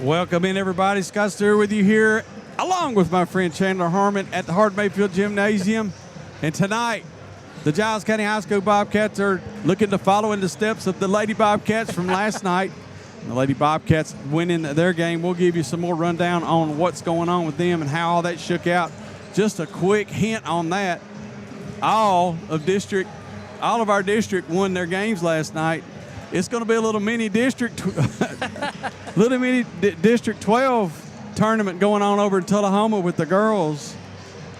Welcome in, everybody. Scott Stewart with you here, along with my friend Chandler Harmon at the Hard Mayfield Gymnasium. And tonight, the Giles County High School Bobcats are looking to follow in the steps of the Lady Bobcats from last night. The Lady Bobcats winning their game. We'll give you some more rundown on what's going on with them and how all that shook out. Just a quick hint on that. All of our district won their games last night. It's going to be a little mini district, District 12 tournament going on over in Tullahoma with the girls,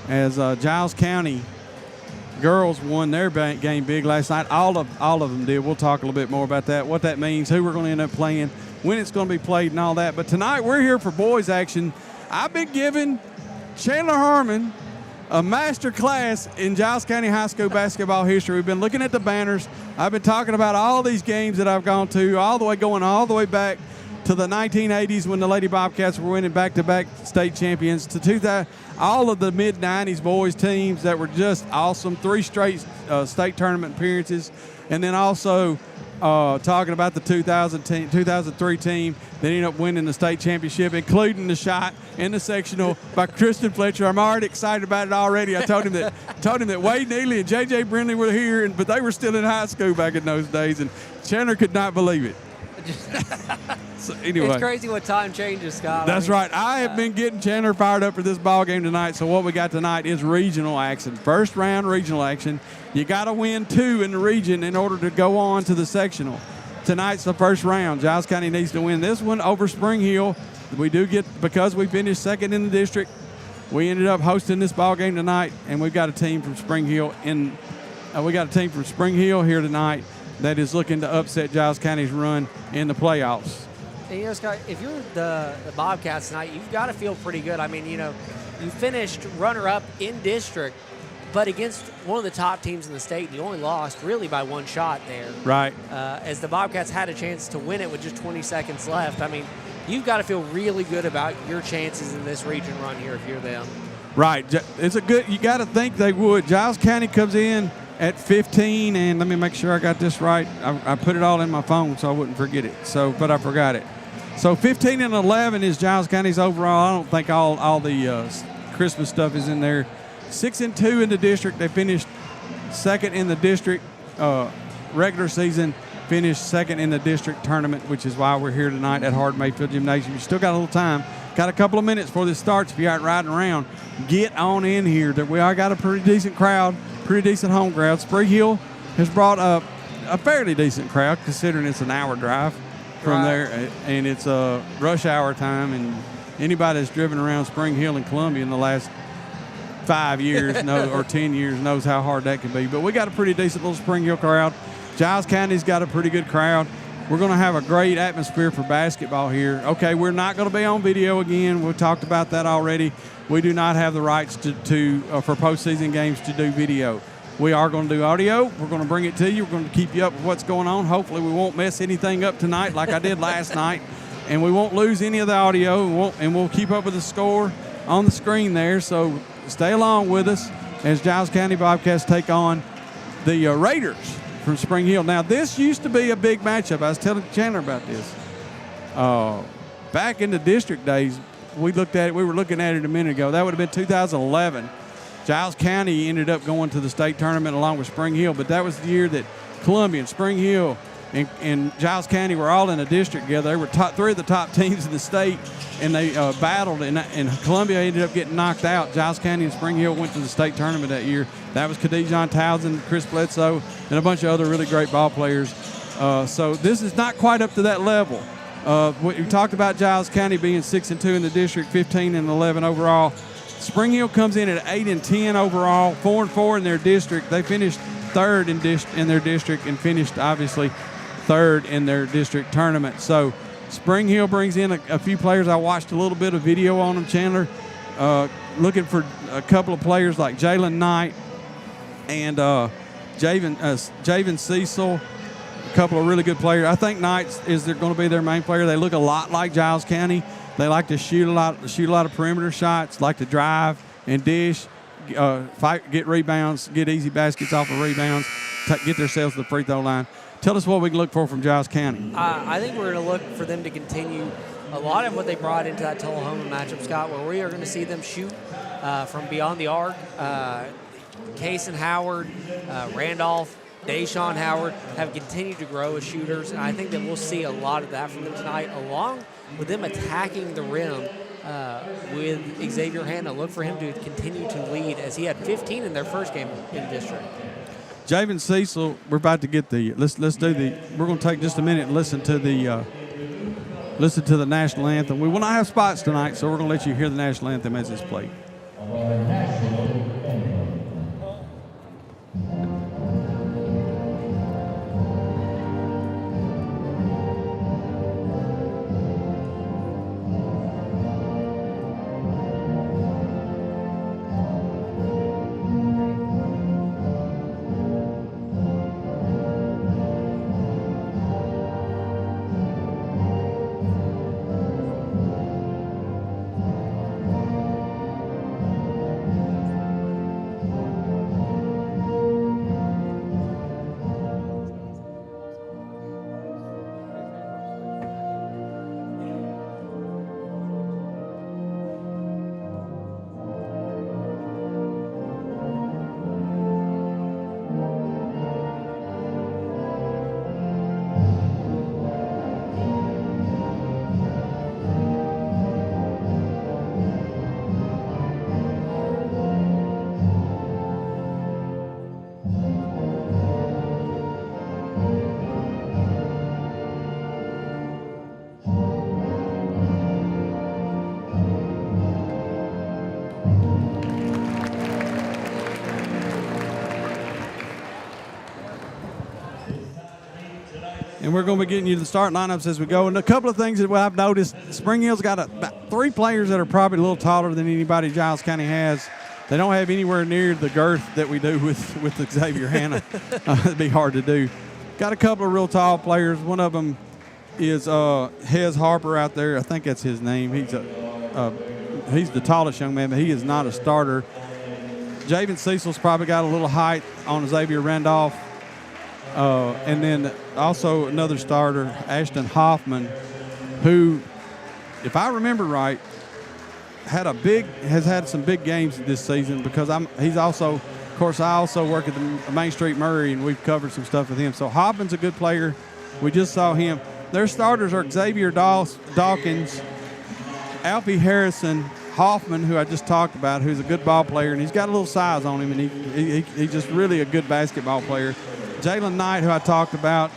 as Giles County girls won their game big last night. All of them did. We'll talk a little bit more about that, what that means, who we're going to end up playing, when it's going to be played, and all that. But tonight we're here for boys action. I've been giving Chandler Harmon a master class in Giles County High School basketball history. We've been looking at the banners. I've been talking about all these games that I've gone to, going all the way back to the 1980s when the Lady Bobcats were winning back-to-back state champions, to 2000, all of the mid-90s boys teams that were just awesome, 3 straight state tournament appearances, and then also talking about the 2003 team that ended up winning the state championship, including the shot in the sectional by Kristen Fletcher. I'm already excited about it already. I told him that Wade Neely and J.J. Brindley were here, but they were still in high school back in those days, and Chandler could not believe it. So anyway, it's crazy what time changes, Scott. That's right. I have been getting Chandler fired up for this ball game tonight. So what we got tonight is regional action. First round regional action. You got to win 2 in the region in order to go on to the sectional. Tonight's the first round. Giles County needs to win this one over Spring Hill. We do get, because we finished second in the district, we ended up hosting this ball game tonight, and we've got a team from Spring Hill here tonight that is looking to upset Giles County's run in the playoffs. And, you know, Scott, if you're the Bobcats tonight, you've got to feel pretty good. I mean, you know, you finished runner-up in district, but against one of the top teams in the state, and you only lost really by 1 shot there. Right. As the Bobcats had a chance to win it with just 20 seconds left. I mean, you've got to feel really good about your chances in this region run here if you're them. Right. You got to think they would. Giles County comes in at 15, and let me make sure I got this right. I put it all in my phone so I wouldn't forget it. But I forgot it. So 15 and 11 is Giles County's overall. I don't think all the Christmas stuff is in there. 6 and 2 in the district. They finished second in the district regular season. Finished second in the district tournament, which is why we're here tonight at Hard Mayfield Gymnasium. You still got a little time. Got a couple of minutes before this starts. If you aren't riding around, get on in here. We all got a pretty decent crowd. Pretty decent home crowd. Spring Hill has brought up a fairly decent crowd, considering it's an hour drive from there, and it's a rush hour time. And anybody that's driven around Spring Hill and Columbia in the last 5 years or 10 years knows how hard that can be. But we got a pretty decent little Spring Hill crowd. Giles County's got a pretty good crowd. We're going to have a great atmosphere for basketball here. Okay, we're not going to be on video again. We've talked about that already. We do not have the rights for postseason games to do video. We are going to do audio. We're going to bring it to you. We're going to keep you up with what's going on. Hopefully we won't mess anything up tonight like I did last night, and we won't lose any of the audio, and we'll keep up with the score on the screen there. So stay along with us as Giles County Bobcats take on the Raiders from Spring Hill. Now, this used to be a big matchup. I was telling Chandler about this. Back in the district days, we were looking at it a minute ago. That would have been 2011. Giles County ended up going to the state tournament along with Spring Hill, but that was the year that Columbia and Spring Hill and Giles County were all in a district together. They were 3 of the top teams in the state, and they battled, and Columbia ended up getting knocked out. Giles County and Spring Hill went to the state tournament that year. That was Khadijon Townsend, Chris Bledsoe, and a bunch of other really great ball players. So this is not quite up to that level. We talked about Giles County being 6 and 2 in the district, 15 and 11 overall. Spring Hill comes in at 8 and 10 overall, 4 and 4 in their district. They finished third in their district and finished obviously third in their district tournament. So Spring Hill brings in a few players. I watched a little bit of video on them, Chandler, looking for a couple of players like Jalen Knight and Javen Cecil. A couple of really good players. I think Knight is going to be their main player. They look a lot like Giles County. They like to shoot a lot of perimeter shots, like to drive and dish, get rebounds, get easy baskets off of rebounds, get themselves to the free throw line. Tell us what we can look for from Giles County. I think we're going to look for them to continue a lot of what they brought into that Tullahoma matchup, Scott, where we are going to see them shoot from beyond the arc. Case and Howard, Randolph, Deshaun Howard have continued to grow as shooters, and I think that we'll see a lot of that from them tonight, along with them attacking the rim with Xavier Hanna. Look for him to continue to lead, as he had 15 in their first game in district. Javen Cecil, we're about to get the we're going to take just a minute and listen to the national anthem. We will not have spots tonight, so we're going to let you hear the national anthem as it's played. And we're going to be getting you the start lineups as we go. And a couple of things that I've noticed, Spring Hill's got about 3 players that are probably a little taller than anybody Giles County has. They don't have anywhere near the girth that we do with Xavier Hanna. It'd be hard to do. Got a couple of real tall players. One of them is Hez Harper out there. I think that's his name. He's the tallest young man, but he is not a starter. Javen Cecil's probably got a little height on Xavier Randolph. And then also another starter, Ashton Hoffman, who, if I remember right, has had some big games this season because he's also, of course, I also work at the Main Street Murray, and we've covered some stuff with him. So Hoffman's a good player. We just saw him. Their starters are Xavier Dawkins, Alfie Harrison, Hoffman, who I just talked about, who's a good ball player, and he's got a little size on him, and he's just really a good basketball player. Jalen Knight, who I talked about,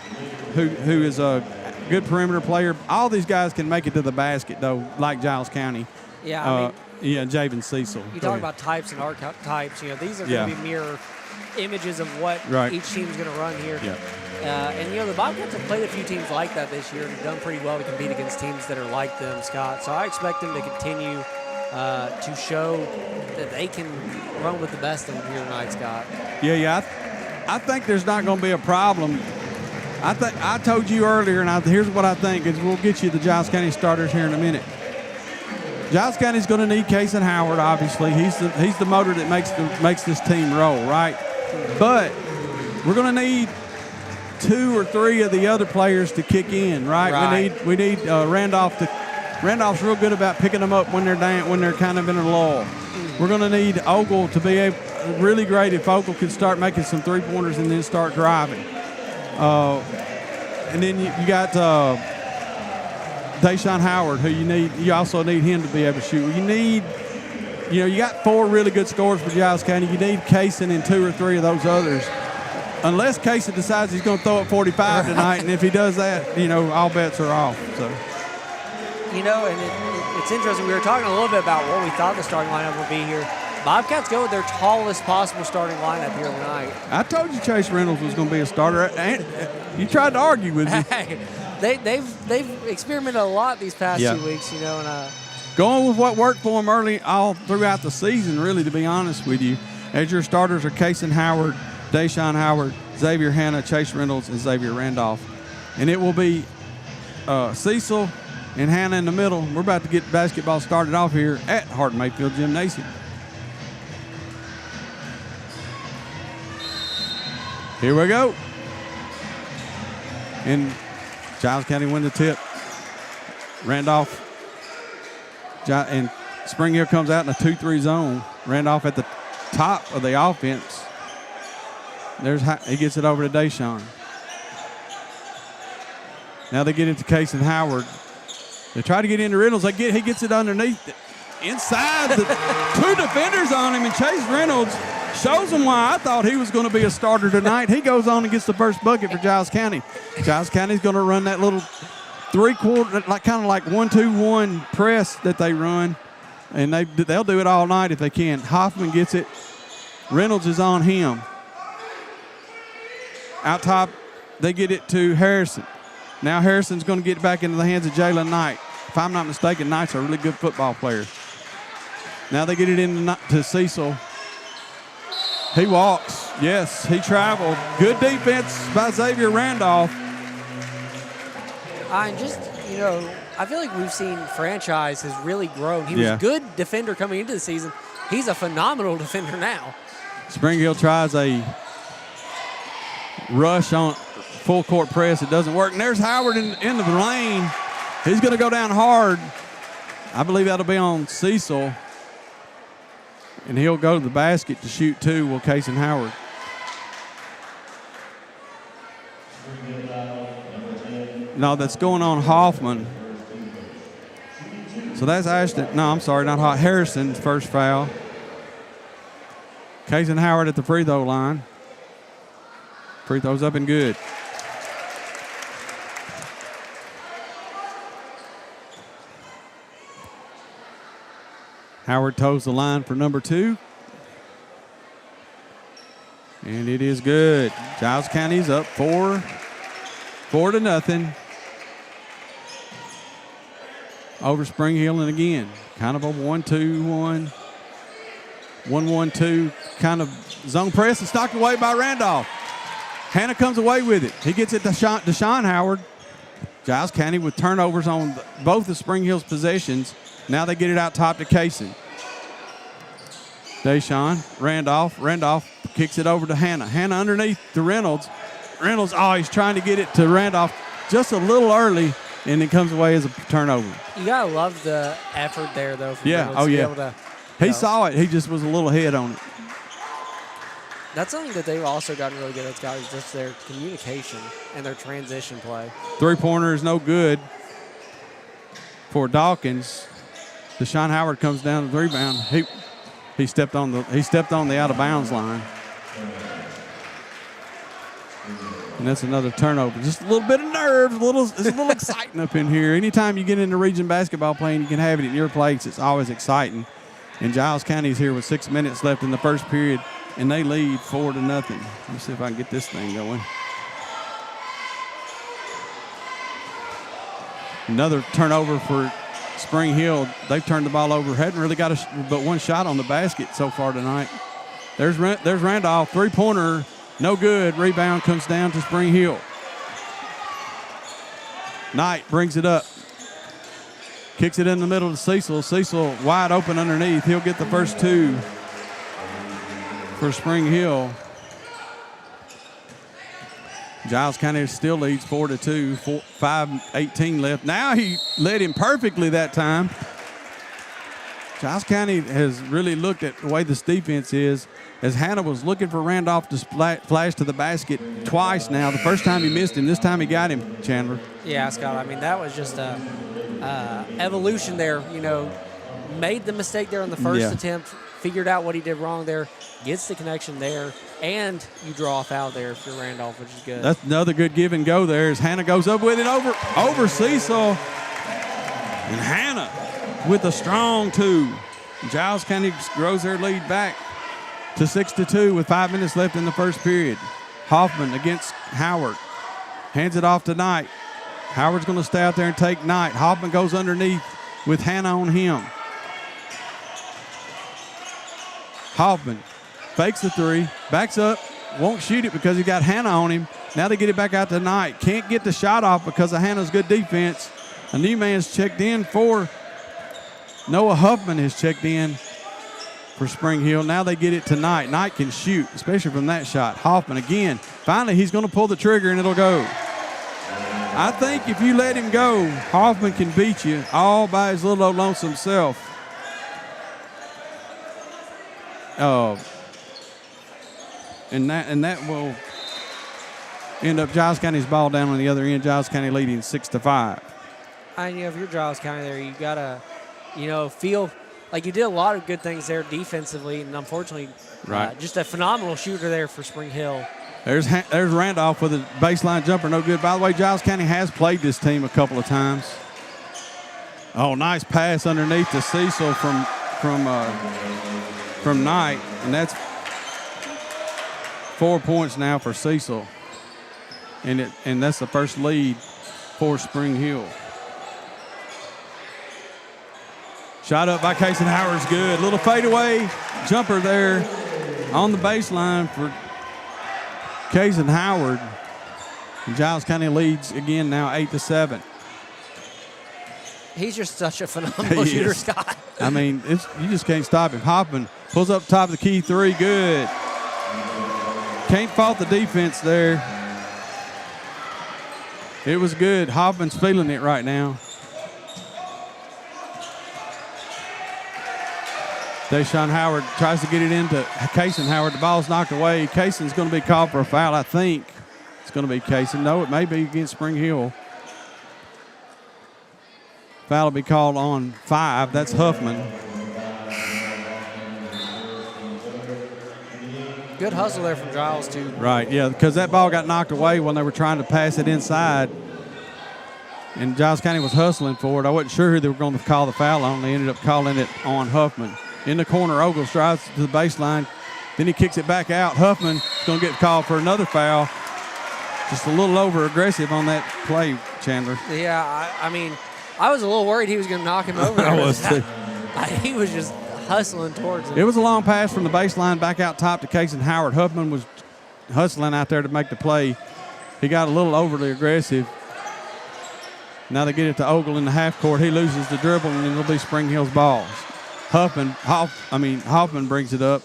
who is a good perimeter player. All these guys can make it to the basket, though, like Giles County. Yeah, Javen Cecil. You talk about types and archetypes. These are going to be mirror images of what each team's going to run here. Yeah. And the Bobcats have played a few teams like that this year and have done pretty well to compete against teams that are like them, Scott. So I expect them to continue to show that they can run with the best of them here tonight, Scott. I think there's not going to be a problem. I told you earlier, and here's what I think is we'll get you the Giles County starters here in a minute. Giles County's going to need Case and Howard, obviously. He's the motor that makes this team roll, right? But we're going to need 2 or 3 of the other players to kick in, right? We need Randolph to. Randolph's real good about picking them up when they're down, when they're kind of in a lull. We're going to need Ogle to be really great if Ogle can start making some 3-pointers and then start driving. And then you got Deshaun Howard, who you also need him to be able to shoot. You got 4 really good scorers for Giles County. You need Kaysen and 2 or 3 of those others. Unless Kaysen decides he's going to throw it 45 tonight, and if he does that, all bets are off. So. And it's interesting. We were talking a little bit about what we thought the starting lineup would be here. Bobcats go with their tallest possible starting lineup here tonight. I told you Chase Reynolds was going to be a starter. And you tried to argue with me. Hey, they've experimented a lot these past 2 weeks, and going with what worked for them early all throughout the season, really, to be honest with you. As your starters are Kaysen Howard, Deshaun Howard, Xavier Hanna, Chase Reynolds, and Xavier Randolph. And it will be Cecil and Hanna in the middle. We're about to get basketball started off here at Hardin Mayfield Gymnasium. Here we go. And Giles County win the tip. Randolph And Spring Hill comes out in a 2-3 zone. Randolph at the top of the offense. He gets it over to Deshaun. Now they get it to Case and Howard. They try to get into Reynolds. He gets it underneath, inside the two defenders on him, and Chase Reynolds shows him why I thought he was going to be a starter tonight. He goes on and gets the first bucket for Giles County. Giles County's going to run that little three-quarter, kind of like 1-2-1 press that they run, and they'll do it all night if they can. Hoffman gets it. Reynolds is on him. Out top, they get it to Harrison. Now Harrison's going to get back into the hands of Jalen Knight. If I'm not mistaken, Knight's a really good football player. Now they get it into Cecil. He walks. Yes, he traveled. Good defense by Xavier Randolph. I feel like we've seen franchise has really grown. He was a good defender coming into the season. He's a phenomenal defender now. Spring Hill tries a rush on full court press. It doesn't work. And there's Howard in the lane. He's going to go down hard. I believe that'll be on Cecil. And he'll go to the basket to shoot two. Will Case and Howard. No, that's going on Hoffman. So that's Ashton. No, I'm sorry, not Harrison's first foul. Case and Howard at the free throw line. Free throws up and good. Howard toes the line for number 2. And it is good. Giles County's up 4-0. Over Spring Hill, and again, kind of a 1-2-1, 1-1-2 kind of zone press, and stocked away by Randolph. Hannah comes away with it. He gets it to Deshaun Howard. Giles County with turnovers on both the Spring Hill's possessions. Now they get it out top to Casey. Deshaun, Randolph kicks it over to Hannah. Hannah underneath to Reynolds. Reynolds, he's trying to get it to Randolph just a little early, and it comes away as a turnover. You got to love the effort there, though. From yeah, Reynolds to be able to, he saw it. He just was a little ahead on it. That's something that they've also gotten really good at, Scott, is just their communication and their transition play. Three-pointer is no good for Dawkins. Deshaun Howard comes down to the rebound. He stepped on the out of bounds line. And that's another turnover. Just a little bit of nerve, it's a little exciting up in here. Anytime you get into region basketball playing, you can have it at your place. It's always exciting. And Giles County's here with 6 minutes left in the first period, and they lead 4-0. Let me see if I can get this thing going. Another turnover for Spring Hill. They've turned the ball over. Hadn't really got but one shot on the basket so far tonight. There's Randolph, three-pointer, no good. Rebound comes down to Spring Hill. Knight brings it up. Kicks it in the middle to Cecil. Cecil wide open underneath. He'll get the first two for Spring Hill. Giles County still leads 4-2, 5:18 left. Now he led him perfectly that time. Giles County has really looked at the way this defense is, as Hannah was looking for Randolph to flash to the basket twice now. The first time he missed him, this time he got him, Chandler. Yeah, Scott, I mean, that was just a evolution there. Made the mistake there on the first attempt, figured out what he did wrong there, gets the connection there, and you draw a foul there if you're Randolph, which is good. That's another good give and go there as Hannah goes up with it over Cecil. And Hannah with a strong two. Giles County grows their lead back to 6-2 with 5 minutes left in the first period. Hoffman against Howard. Hands it off to Knight. Howard's going to stay out there and take Knight. Hoffman goes underneath with Hannah on him. Hoffman fakes the three, backs up, won't shoot it because he got Hannah on him. Now they get it back out to Knight. Can't get the shot off because of Hannah's good defense. A new man's checked in for Noah Huffman has checked in for Spring Hill. Now they get it to Knight. Knight can shoot, especially from that shot. Hoffman again. Finally, he's going to pull the trigger and it'll go. I think if you let him go, Hoffman can beat you all by his little old lonesome self. And that will end up Giles County's ball down on the other end. Giles County leading 6-5. And if you're Giles County there, you gotta, feel like you did a lot of good things there defensively, and unfortunately, just a phenomenal shooter there for Spring Hill. There's Randolph with a baseline jumper, no good. By the way, Giles County has played this team a couple of times. Oh, nice pass underneath to Cecil from Knight, and that's 4 points now for Cecil, and that's the first lead for Spring Hill. Shot up by Kason Howard's good. Little fadeaway jumper there on the baseline for Kason Howard. And Giles County leads again now 8-7. He's just such a phenomenal shooter, Scott. I mean, you just can't stop him. Hoffman pulls up top of the key three. Good. Can't fault the defense there. It was good. Hoffman's feeling it right now. Deshaun Howard tries to get it into Kason Howard. The ball's knocked away. Kason's going to be called for a foul, I think. It's going to be Kason. No, it may be against Spring Hill. Foul will be called on 5. That's Huffman. Good hustle there from Giles, too. Right, yeah, because that ball got knocked away when they were trying to pass it inside. And Giles County was hustling for it. I wasn't sure who they were going to call the foul on. They ended up calling it on Huffman. In the corner, Ogles drives to the baseline. Then he kicks it back out. Huffman is going to get called for another foul. Just a little over-aggressive on that play, Chandler. Yeah, I mean, I was a little worried he was going to knock him over. I was too. He was just hustling towards him. It was a long pass from the baseline back out top to Kason Howard. Huffman was hustling out there to make the play. He got a little overly aggressive. Now they get it to Ogle in the half court. He loses the dribble, and it'll be Spring Hill's balls. Hoffman brings it up.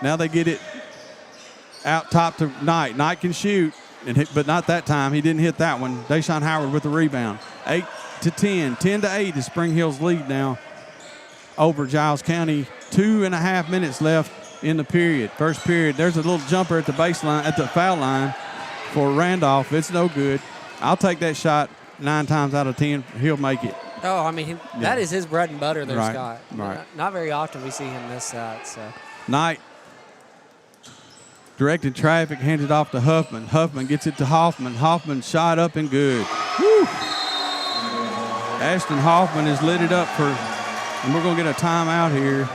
Now they get it out top to Knight. Knight can shoot, but not that time. He didn't hit that one. Deshaun Howard with the rebound. 8-10. 10-8 is Spring Hill's lead now over Giles County. 2.5 minutes left in the period. First period. There's a little jumper at the baseline, at the foul line for Randolph. It's no good. I'll take that shot 9 times out of 10. He'll make it. Oh, I mean, that is his bread and butter there, right, Scott. Right. Not very often we see him miss that. So. Knight directed traffic, hands it off to Huffman. Huffman gets it to Hoffman. Hoffman shot up and good. Woo! Ashton Hoffman has lit it up and we're going to get a timeout here.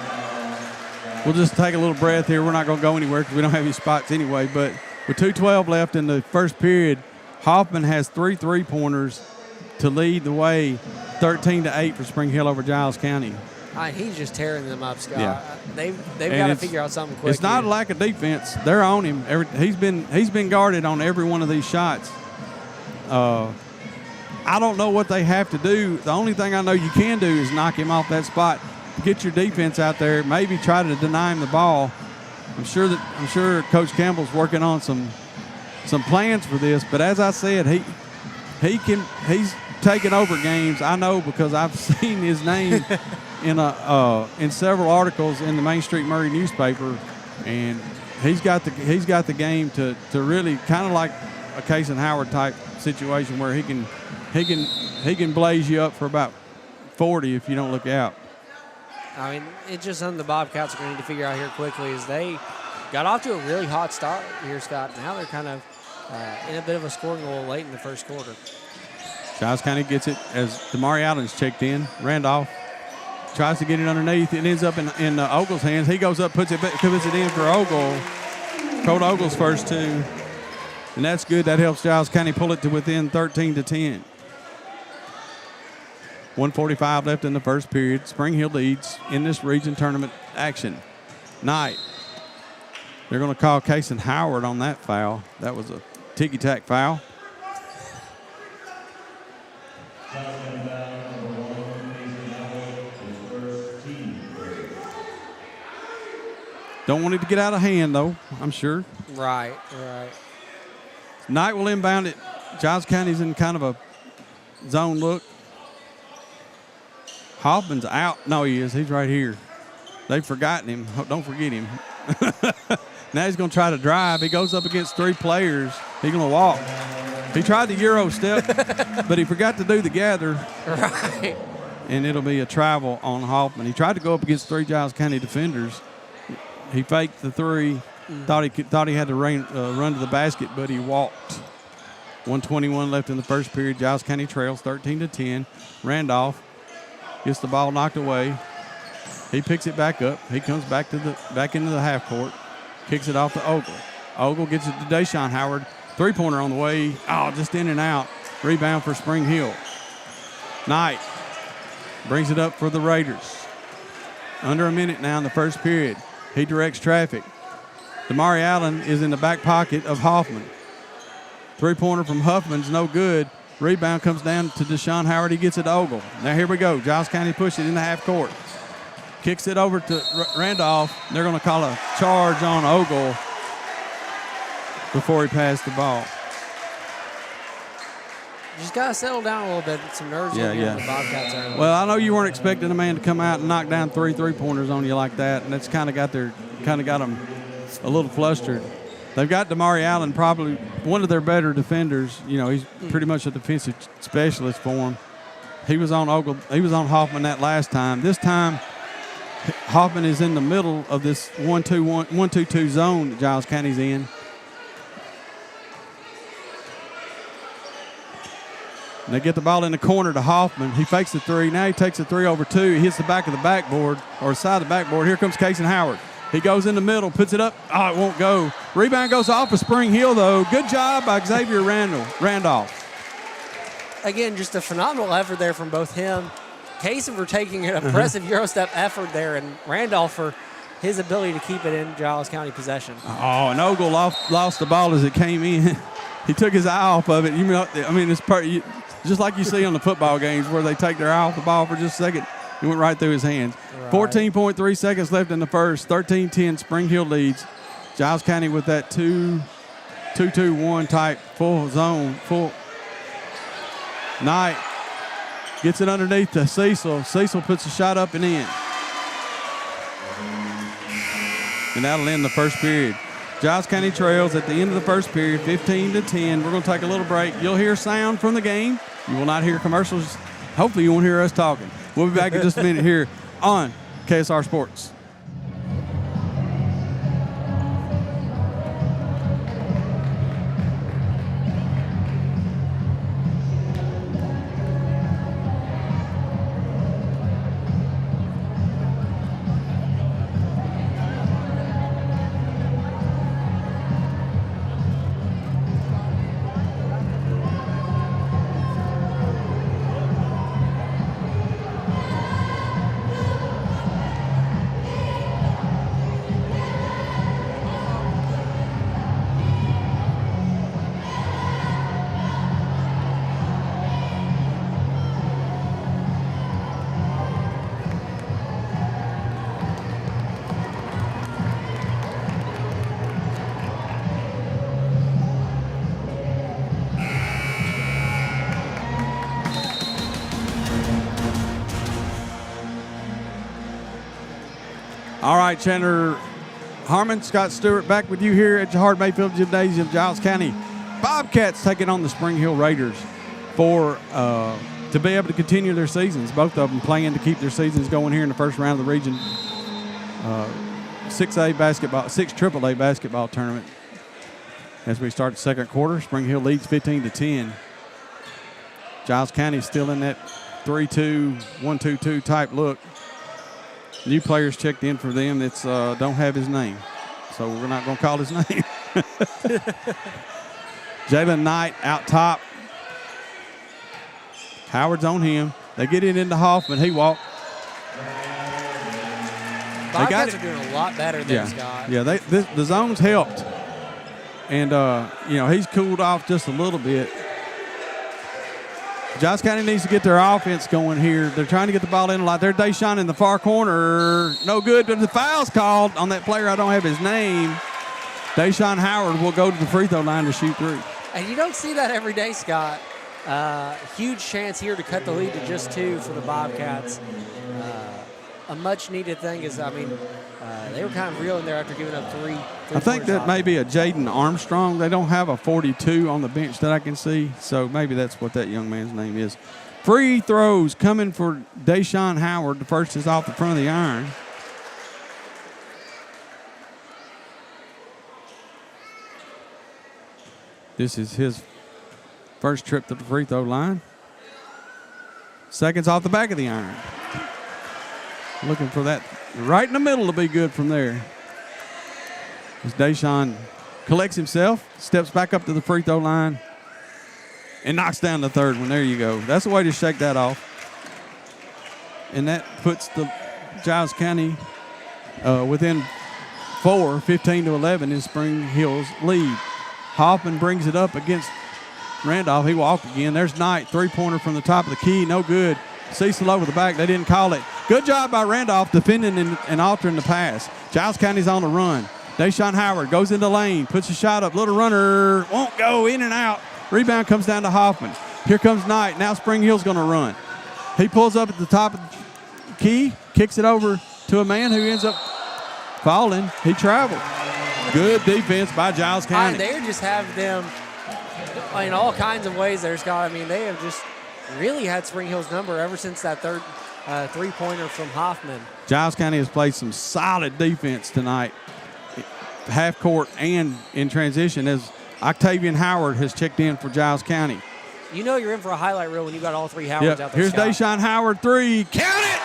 We'll just take a little breath here. We're not going to go anywhere because we don't have any spots anyway. But with 2:12 left in the first period, Hoffman has 3 3-pointers to lead the way, 13-8 for Spring Hill over Giles County. He's just tearing them up, Scott. Yeah. They've got to figure out something quick. It's not a lack of defense. They're on him. He's been guarded on every one of these shots. I don't know what they have to do. The only thing I know you can do is knock him off that spot. Get your defense out there. Maybe try to deny him the ball. I'm sure Coach Campbell's working on some plans for this. But as I said, he's taking over games. I know because I've seen his name in several articles in the Main Street Murray newspaper, and he's got the game to really kind of like a Kason Howard type situation where he can blaze you up for about 40 if you don't look out. I mean, it's just something the Bobcats are going to need to figure out here quickly is they got off to a really hot start here, Scott. Now they're kind of in a bit of a scoring lull late in the first quarter. Giles County gets it as Damari Allen's checked in. Randolph tries to get it underneath. It ends up in Ogle's hands. He goes up, puts it in for Ogle. Colt Ogle's first 2. And that's good. That helps Giles County pull it to within 13-10. 1:45 left in the first period. Spring Hill leads in this region tournament action. Knight. They're going to call Kason Howard on that foul. That was a ticky-tack foul. Don't want it to get out of hand, though, I'm sure. Right. Knight will inbound it. Giles County's in kind of a zone look. Hoffman's out. No, he is. He's right here. They've forgotten him. Don't forget him. Now he's going to try to drive. He goes up against 3 players. He's going to walk. He tried the Euro step, but he forgot to do the gather. Right. And it'll be a travel on Hoffman. He tried to go up against 3 Giles County defenders. He faked the 3. Thought he had to run to the basket, but he walked. 1:21 left in the first period. Giles County trails 13-10. Randolph gets the ball knocked away. He picks it back up. He comes back into the half court. Kicks it off to Ogle. Ogle gets it to Deshaun Howard. 3-pointer on the way. Oh, just in and out. Rebound for Spring Hill. Knight brings it up for the Raiders. Under a minute now in the first period. He directs traffic. Damari Allen is in the back pocket of Hoffman. 3-pointer from Huffman's no good. Rebound comes down to Deshaun Howard. He gets it to Ogle. Now here we go. Giles County pushes it in the half court. Kicks it over to Randolph. They're going to call a charge on Ogle before he passed the ball. Just got to settle down a little bit. Some nerves on the Bobcats early. Well, I know you weren't expecting a man to come out and knock down 3 3-pointers on you like that, and that's kind of got them a little flustered. They've got Damari Allen, probably one of their better defenders. You know, he's pretty much a defensive specialist for them. He was on Hoffman that last time. This time, Hoffman is in the middle of this 1-2-2 zone that Giles County's in. And they get the ball in the corner to Hoffman. He fakes the 3. Now he takes a 3 over 2. He hits the back of the backboard, or side of the backboard. Here comes Casey Howard. He goes in the middle, puts it up. Oh, it won't go. Rebound goes off of Spring Hill, though. Good job by Xavier Randolph. Again, just a phenomenal effort there from both him. Casey for taking an impressive Euro step effort there, and Randolph for his ability to keep it in Giles County possession. Oh, and Ogle lost the ball as it came in. He took his eye off of it. It's just like you see on the football games where they take their eye off the ball for just a second. It went right through his hands. Right. 14.3 seconds left in the first. 13-10, Spring Hill leads. Giles County with that 2-2-1 type full zone. Knight gets it underneath to Cecil. Cecil puts a shot up and in. And that'll end the first period. Giles County trails at the end of the first period, 15-10. We're going to take a little break. You'll hear sound from the game. You will not hear commercials. Hopefully you won't hear us talking. We'll be back in just a minute here on KSR Sports. All right, Chandler Harmon, Scott Stewart back with you here at Jahard Mayfield Gymnasium, Giles County. Bobcats taking on the Spring Hill Raiders to be able to continue their seasons. Both of them playing to keep their seasons going here in the first round of the region 6 AAA basketball tournament. As we start the second quarter, Spring Hill leads 15-10. Giles County still in that 3-2, 1-2-2 type look. New players checked in for them that's don't have his name, so we're not going to call his name. Jalen Knight out top. Howard's on him. They get it into Hoffman. He walked. Bobcats are doing a lot better than Scott. Yeah, the zone's helped. And, he's cooled off just a little bit. Giles County needs to get their offense going here. They're trying to get the ball in a lot. There's Deshaun in the far corner. No good, but the foul's called on that player. I don't have his name. Deshaun Howard will go to the free throw line to shoot 3. And you don't see that every day, Scott. Huge chance here to cut the lead to just 2 for the Bobcats. A much-needed thing is, they were kind of reeling there after giving up 3. I think that may be a Jaden Armstrong. They don't have a 42 on the bench that I can see, so maybe that's what that young man's name is. Free throws coming for Deshaun Howard. The first is off the front of the iron. This is his first trip to the free throw line. Second's off the back of the iron. Looking for that right in the middle to be good from there. As Deshaun collects himself, steps back up to the free throw line, and knocks down the third one. There you go. That's the way to shake that off. And that puts the Giles County within 4, 15-11 in Spring Hill's lead. Hoffman brings it up against Randolph. He walked again. There's Knight, three-pointer from the top of the key. No good. Cecil over the back. They didn't call it. Good job by Randolph defending and altering the pass. Giles County's on the run. Deshaun Howard goes in the lane, puts a shot up. Little runner won't go, in and out. Rebound comes down to Hoffman. Here comes Knight. Now Spring Hill's going to run. He pulls up at the top of the key, kicks it over to a man who ends up falling. He traveled. Good defense by Giles County. They just have them in all kinds of ways there, Scott. They have just really had Spring Hill's number ever since that third three-pointer from Hoffman. Giles County has played some solid defense tonight, half court and in transition, as Octavian Howard has checked in for Giles County. You know you're in for a highlight reel when you got all 3 Howards out there. Here's Scott. Deshaun Howard, 3. Count it!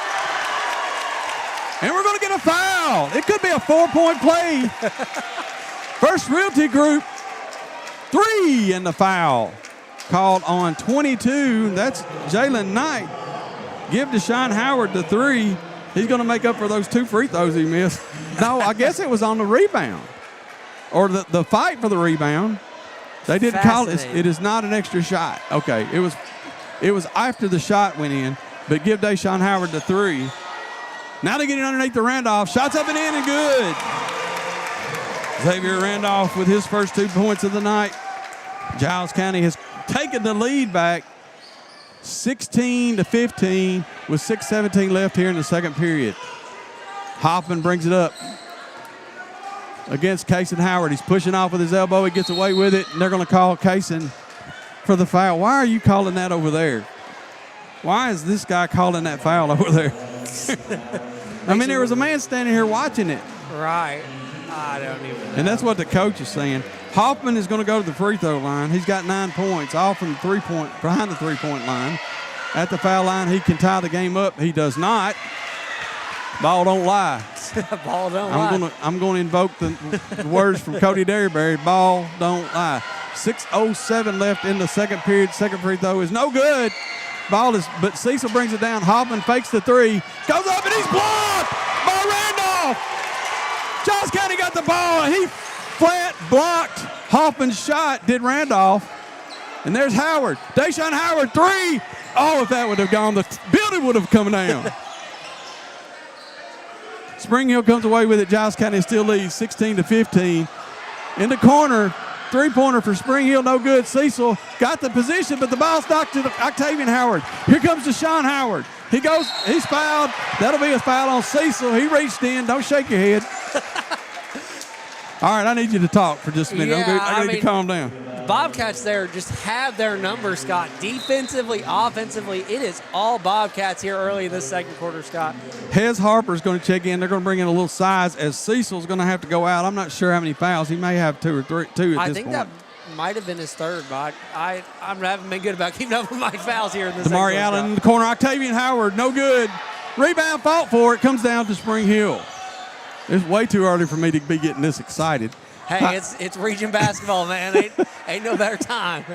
And we're going to get a foul. It could be a 4-point play. First Realty Group, 3, and the foul called on 22. That's Jalen Knight. Give Deshaun Howard the 3. He's going to make up for those 2 free throws he missed. No, I guess it was on the rebound or the fight for the rebound. They didn't call it. It is not an extra shot. Okay, it was after the shot went in, but give Deshaun Howard the 3. Now they get it underneath the Randolph. Shots up and in and good. Xavier Randolph with his first 2 points of the night. Giles County has taken the lead back 16-15 with 6:17 left here in the second period. Hoffman brings it up against Kaysen Howard. He's pushing off with his elbow. He gets away with it, and they're going to call Kaysen for the foul. Why are you calling that over there? Why is this guy calling that foul over there? There was a man standing here watching it. Right. I don't even know. And that's what the coach is saying. Hoffman is going to go to the free throw line. He's got 9 points off from behind the three-point line. At the foul line, he can tie the game up. He does not. Ball don't lie. Ball don't lie. I'm going to invoke the words from Cody Derryberry. Ball don't lie. 6:07 left in the second period. Second free throw is no good. But Cecil brings it down. Hoffman fakes the 3. Goes up and he's blocked by Randolph. Giles County got the ball, and he flat blocked Hoffman's shot, did Randolph. And there's Howard. Deshaun Howard, 3. Oh, if that would have gone, the building would have come down. Spring Hill comes away with it. Giles County still leads 16-15. In the corner, three-pointer for Spring Hill, no good. Cecil got the position, but the ball's knocked to Octavian Howard. Here comes Deshaun Howard. He's fouled. That'll be a foul on Cecil. He reached in. Don't shake your head. All right, I need you to talk for just a minute. Yeah, I need to calm down. Bobcats there just have their number, Scott. Defensively, offensively, it is all Bobcats here early in this second quarter, Scott. Hez Harper's going to check in. They're going to bring in a little size as Cecil's going to have to go out. I'm not sure how many fouls. He may have 2 at this point. I think that might have been his 3rd, but I haven't been good about keeping up with my fouls here in this second quarter. Damari Allen in the corner. Octavian Howard, no good. Rebound, fought for it. Comes down to Spring Hill. It's way too early for me to be getting this excited. Hey, it's region basketball, man. Ain't no better time.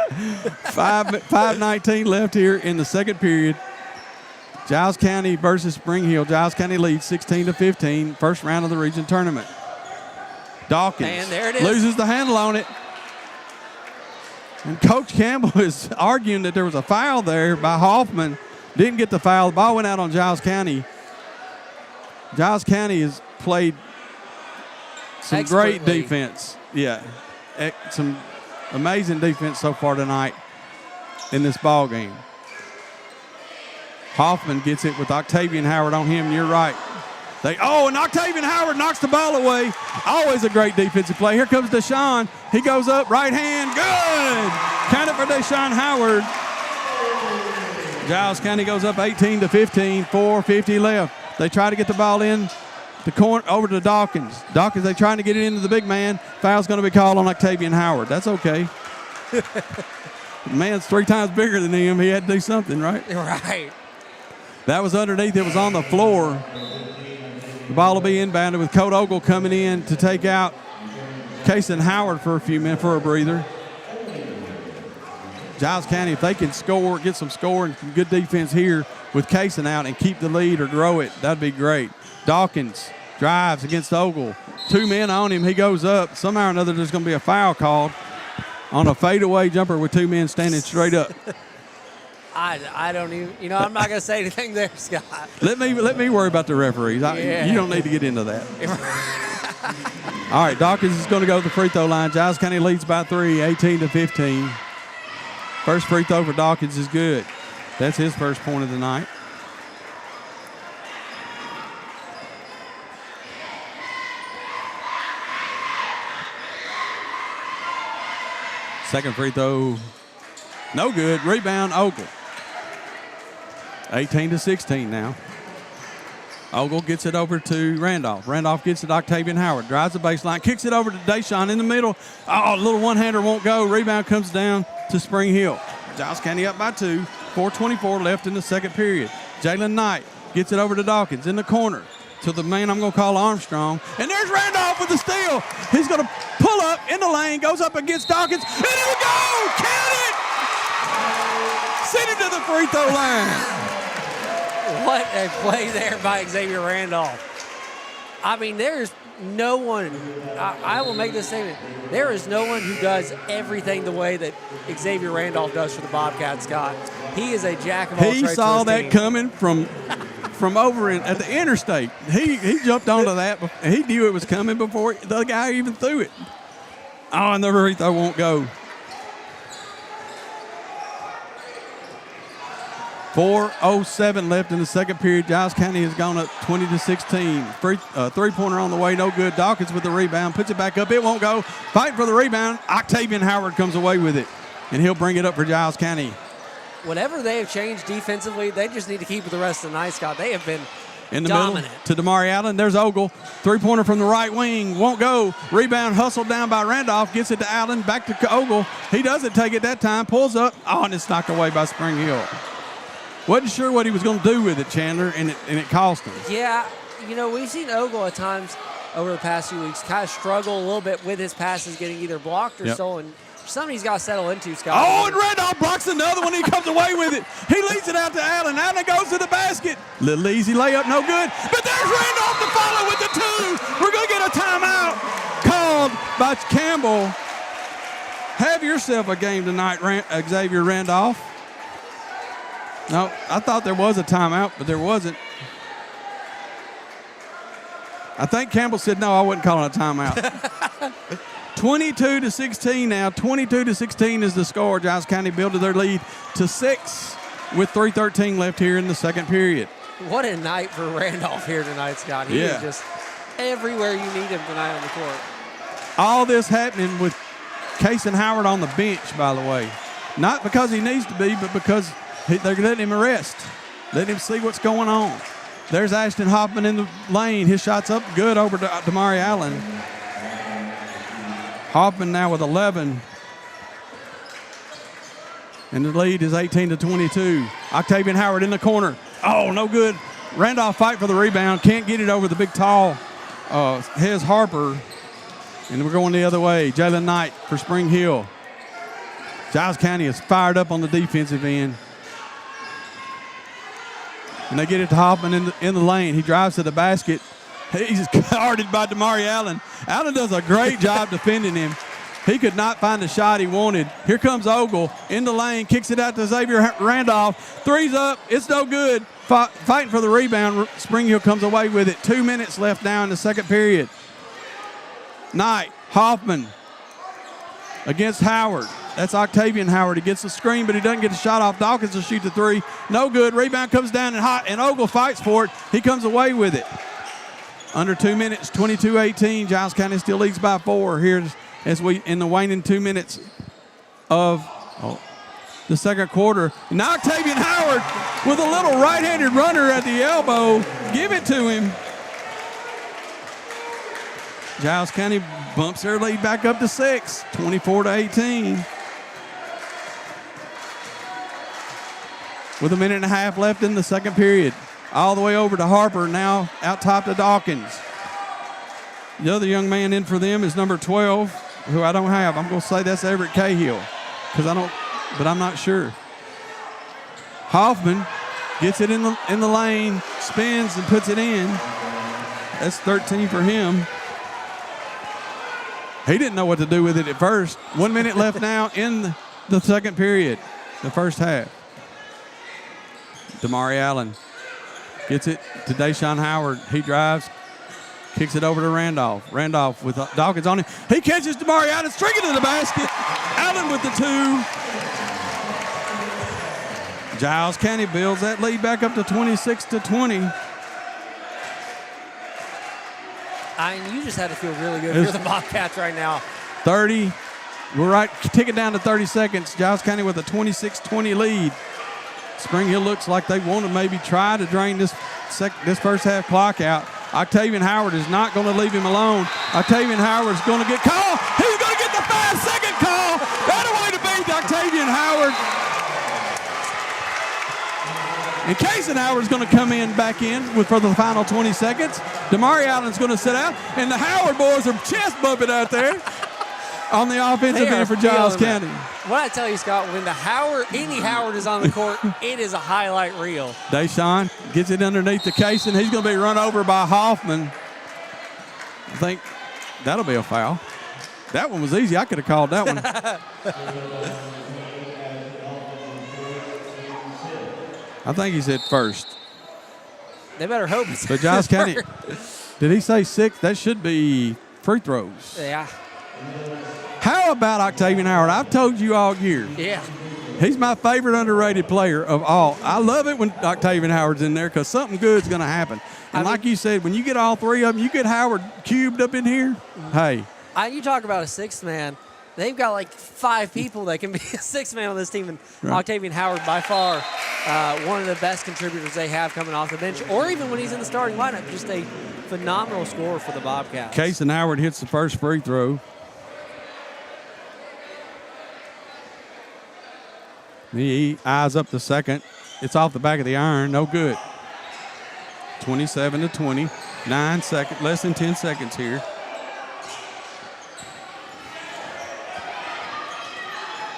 5:19 left here in the second period. Giles County versus Spring Hill. Giles County leads 16-15. First round of the region tournament. Dawkins and there it is. Loses the handle on it. And Coach Campbell is arguing that there was a foul there by Hoffman. Didn't get the foul. The ball went out on Giles County. Giles County has played some great defense. Yeah, some amazing defense so far tonight. in this ball game. Hoffman gets it with Octavian Howard on him. You're right. And Octavian Howard knocks the ball away. Always a great defensive play. Here comes Deshaun. He goes up, right hand, good. Count it for Deshaun Howard. Giles County goes up 18-15, 4:50 left. They try to get the ball in the corner over to Dawkins. Dawkins, they trying to get it into the big man. Foul's going to be called on Octavian Howard. That's okay. The man's 3 times bigger than him. He had to do something, right? Right. That was underneath. It was on the floor. The ball will be inbounded with Colt Ogle coming in to take out Kason Howard for a few minutes for a breather. Giles County, if they can score, get some scoring, some good defense here with Kason out and keep the lead or grow it, that'd be great. Dawkins drives against Ogle. 2 men on him. He goes up. Somehow or another, there's going to be a foul called on a fadeaway jumper with 2 men standing straight up. I don't even, I'm not going to say anything there, Scott. Let me worry about the referees. You don't need to get into that. All right, Dawkins is going to go to the free throw line. Giles County leads by 3, 18-15. First free throw for Dawkins is good. That's his first point of the night. Second free throw, no good. Rebound, Ogle. 18-16 now. Ogle gets it over to Randolph. Randolph gets it Octavian Howard. Drives the baseline, kicks it over to Deshaun in the middle. Oh, a little one-hander won't go. Rebound comes down to Spring Hill. Giles County up by 2. 4:24 left in the second period. Jalen Knight gets it over to Dawkins in the corner to the man I'm going to call Armstrong. And there's Randolph with the steal. He's going to pull up in the lane, goes up against Dawkins, and it'll go! Count it! Send it to the free throw line. What a play there by Xavier Randolph. I mean, there's no one, I will make this statement, there is no one who does everything the way that Xavier Randolph does for the Bobcats, Scott. He is a jack of all trades. He saw that team. coming from over at the interstate. He jumped onto that. He knew it was coming before the guy even threw it. Oh, and the free throw won't go. 4:07 left in the second period. Giles County has gone up 20-16. Three-pointer on the way, no good. Dawkins with the rebound, puts it back up. It won't go. Fighting for the rebound. Octavian Howard comes away with it, and he'll bring it up for Giles County. Whatever they have changed defensively, they just need to keep it the rest of the night, Scott. They have been in the dominant. Middle to Damari Allen. There's Ogle. Three-pointer from the right wing. Won't go. Rebound hustled down by Randolph. Gets it to Allen. Back to Ogle. He doesn't take it that time. Pulls up. Oh, and it's knocked away by Spring Hill. Wasn't sure what he was going to do with it, Chandler, and it cost him. Yeah, we've seen Ogle at times over the past few weeks kind of struggle a little bit with his passes getting either blocked or stolen. Something he's got to settle into, Scott. Oh, and Randolph blocks another one. He comes away with it. He leads it out to Allen. Allen goes to the basket. Little easy layup, no good. But there's Randolph to follow with the 2. We're going to get a timeout called by Campbell. Have yourself a game tonight, Xavier Randolph. No, I thought there was a timeout, but there wasn't. I think Campbell said, no, I wasn't calling a timeout. 22-16 now. 22-16 is the score. Giles County builded their lead to 6 with 3:13 left here in the second period. What a night for Randolph here tonight, Scott. He is just everywhere you need him tonight on the court. All this happening with Kason Howard on the bench, by the way. Not because he needs to be, but because they're letting him rest. Let him see what's going on. There's Ashton Hoffman in the lane. His shot's up good over to Damari Allen. Hoffman now with 11. And the lead is 18-22. Octavian Howard in the corner. Oh, no good. Randolph fight for the rebound. Can't get it over the big, tall Hez Harper. And we're going the other way. Jalen Knight for Spring Hill. Giles County is fired up on the defensive end. And they get it to Hoffman in the lane. He drives to the basket. He's guarded by Damari Allen. Allen does a great job defending him. He could not find the shot he wanted. Here comes Ogle in the lane, kicks it out to Xavier Randolph. Three's up, it's no good. Fighting for the rebound. Spring Hill comes away with it. 2 minutes left now in the second period. Knight, Hoffman against Howard. That's Octavian Howard. He gets the screen, but he doesn't get a shot off. Dawkins will shoot the three. No good. Rebound comes down and hot, and Ogle fights for it. He comes away with it. Under 2 minutes, 22-18. Giles County still leads by 4 here as we in the waning 2 minutes of the second quarter. Now Octavian Howard with a little right-handed runner at the elbow. Give it to him. Giles County bumps their lead back up to 6, 24-18. With a minute and a half left in the second period. All the way over to Harper, now out top to Dawkins. The other young man in for them is number 12, who I don't have. I'm going to say that's Everett Cahill, because but I'm not sure. Hoffman gets it in the lane, spins and puts it in. That's 13 for him. He didn't know what to do with it at first. 1 minute left now in the second period, the first half. Damari Allen gets it to Deshaun Howard. He drives, kicks it over to Randolph. Randolph with Dawkins on him. He catches Damari Allen, string it to the basket. Allen with the 2. Giles County builds that lead back up to 26-20. You just had to feel really good if you're the Bobcats right now. 30. We're right, ticking down to 30 seconds. Giles County with a 26-20 lead. Spring Hill looks like they want to maybe try to drain this first half clock out. Octavian Howard is not going to leave him alone. Octavian Howard's going to get called. He's going to get the 5-second call. That a way to beat Octavian Howard. And Kaysen Howard's going to come back in for the final 20 seconds. Damari Allen's going to sit out, and the Howard boys are chest bumping out there on the offensive end for Giles County. What I tell you, Scott, when any Howard is on the court, it is a highlight reel. Deshaun gets it underneath the Kaysen. He's going to be run over by Hoffman. I think that'll be a foul. That one was easy. I could have called that one. I think he's hit first. They better hope it's But Giles County, did he say 6? That should be free throws. Yeah. How about Octavian Howard? I've told you all year. Yeah. He's my favorite underrated player of all. I love it when Octavian Howard's in there because something good's going to happen. And like you said, when you get all 3 of them, you get Howard cubed up in here, hey. You talk about a 6th man. They've got like 5 people that can be a 6th man on this team, and right. Octavian Howard by far one of the best contributors they have coming off the bench, or even when he's in the starting lineup, just a phenomenal scorer for the Bobcats. Kaysen Howard hits the first free throw. He eyes up the second. It's off the back of the iron, no good. 27-20, 9 seconds, less than 10 seconds here.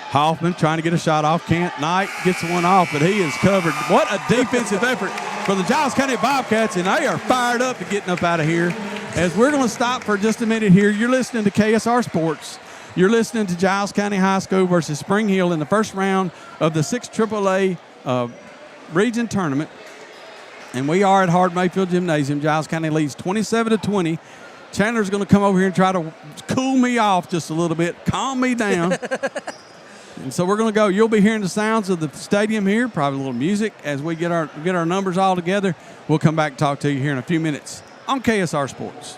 Hoffman trying to get a shot off. Knight gets one off, but he is covered. What a defensive effort for the Giles County Bobcats, and they are fired up to getting up out of here. As we're going to stop for just a minute here, you're listening to KSR Sports. You're listening to Giles County High School versus Spring Hill in the first round of the 6th AAA region tournament. And we are at Hard Mayfield Gymnasium. Giles County leads 27-20. Chandler's going to come over here and try to cool me off just a little bit, calm me down. And so we're going to go. You'll be hearing the sounds of the stadium here, probably a little music as we get our numbers all together. We'll come back and talk to you here in a few minutes on KSR Sports.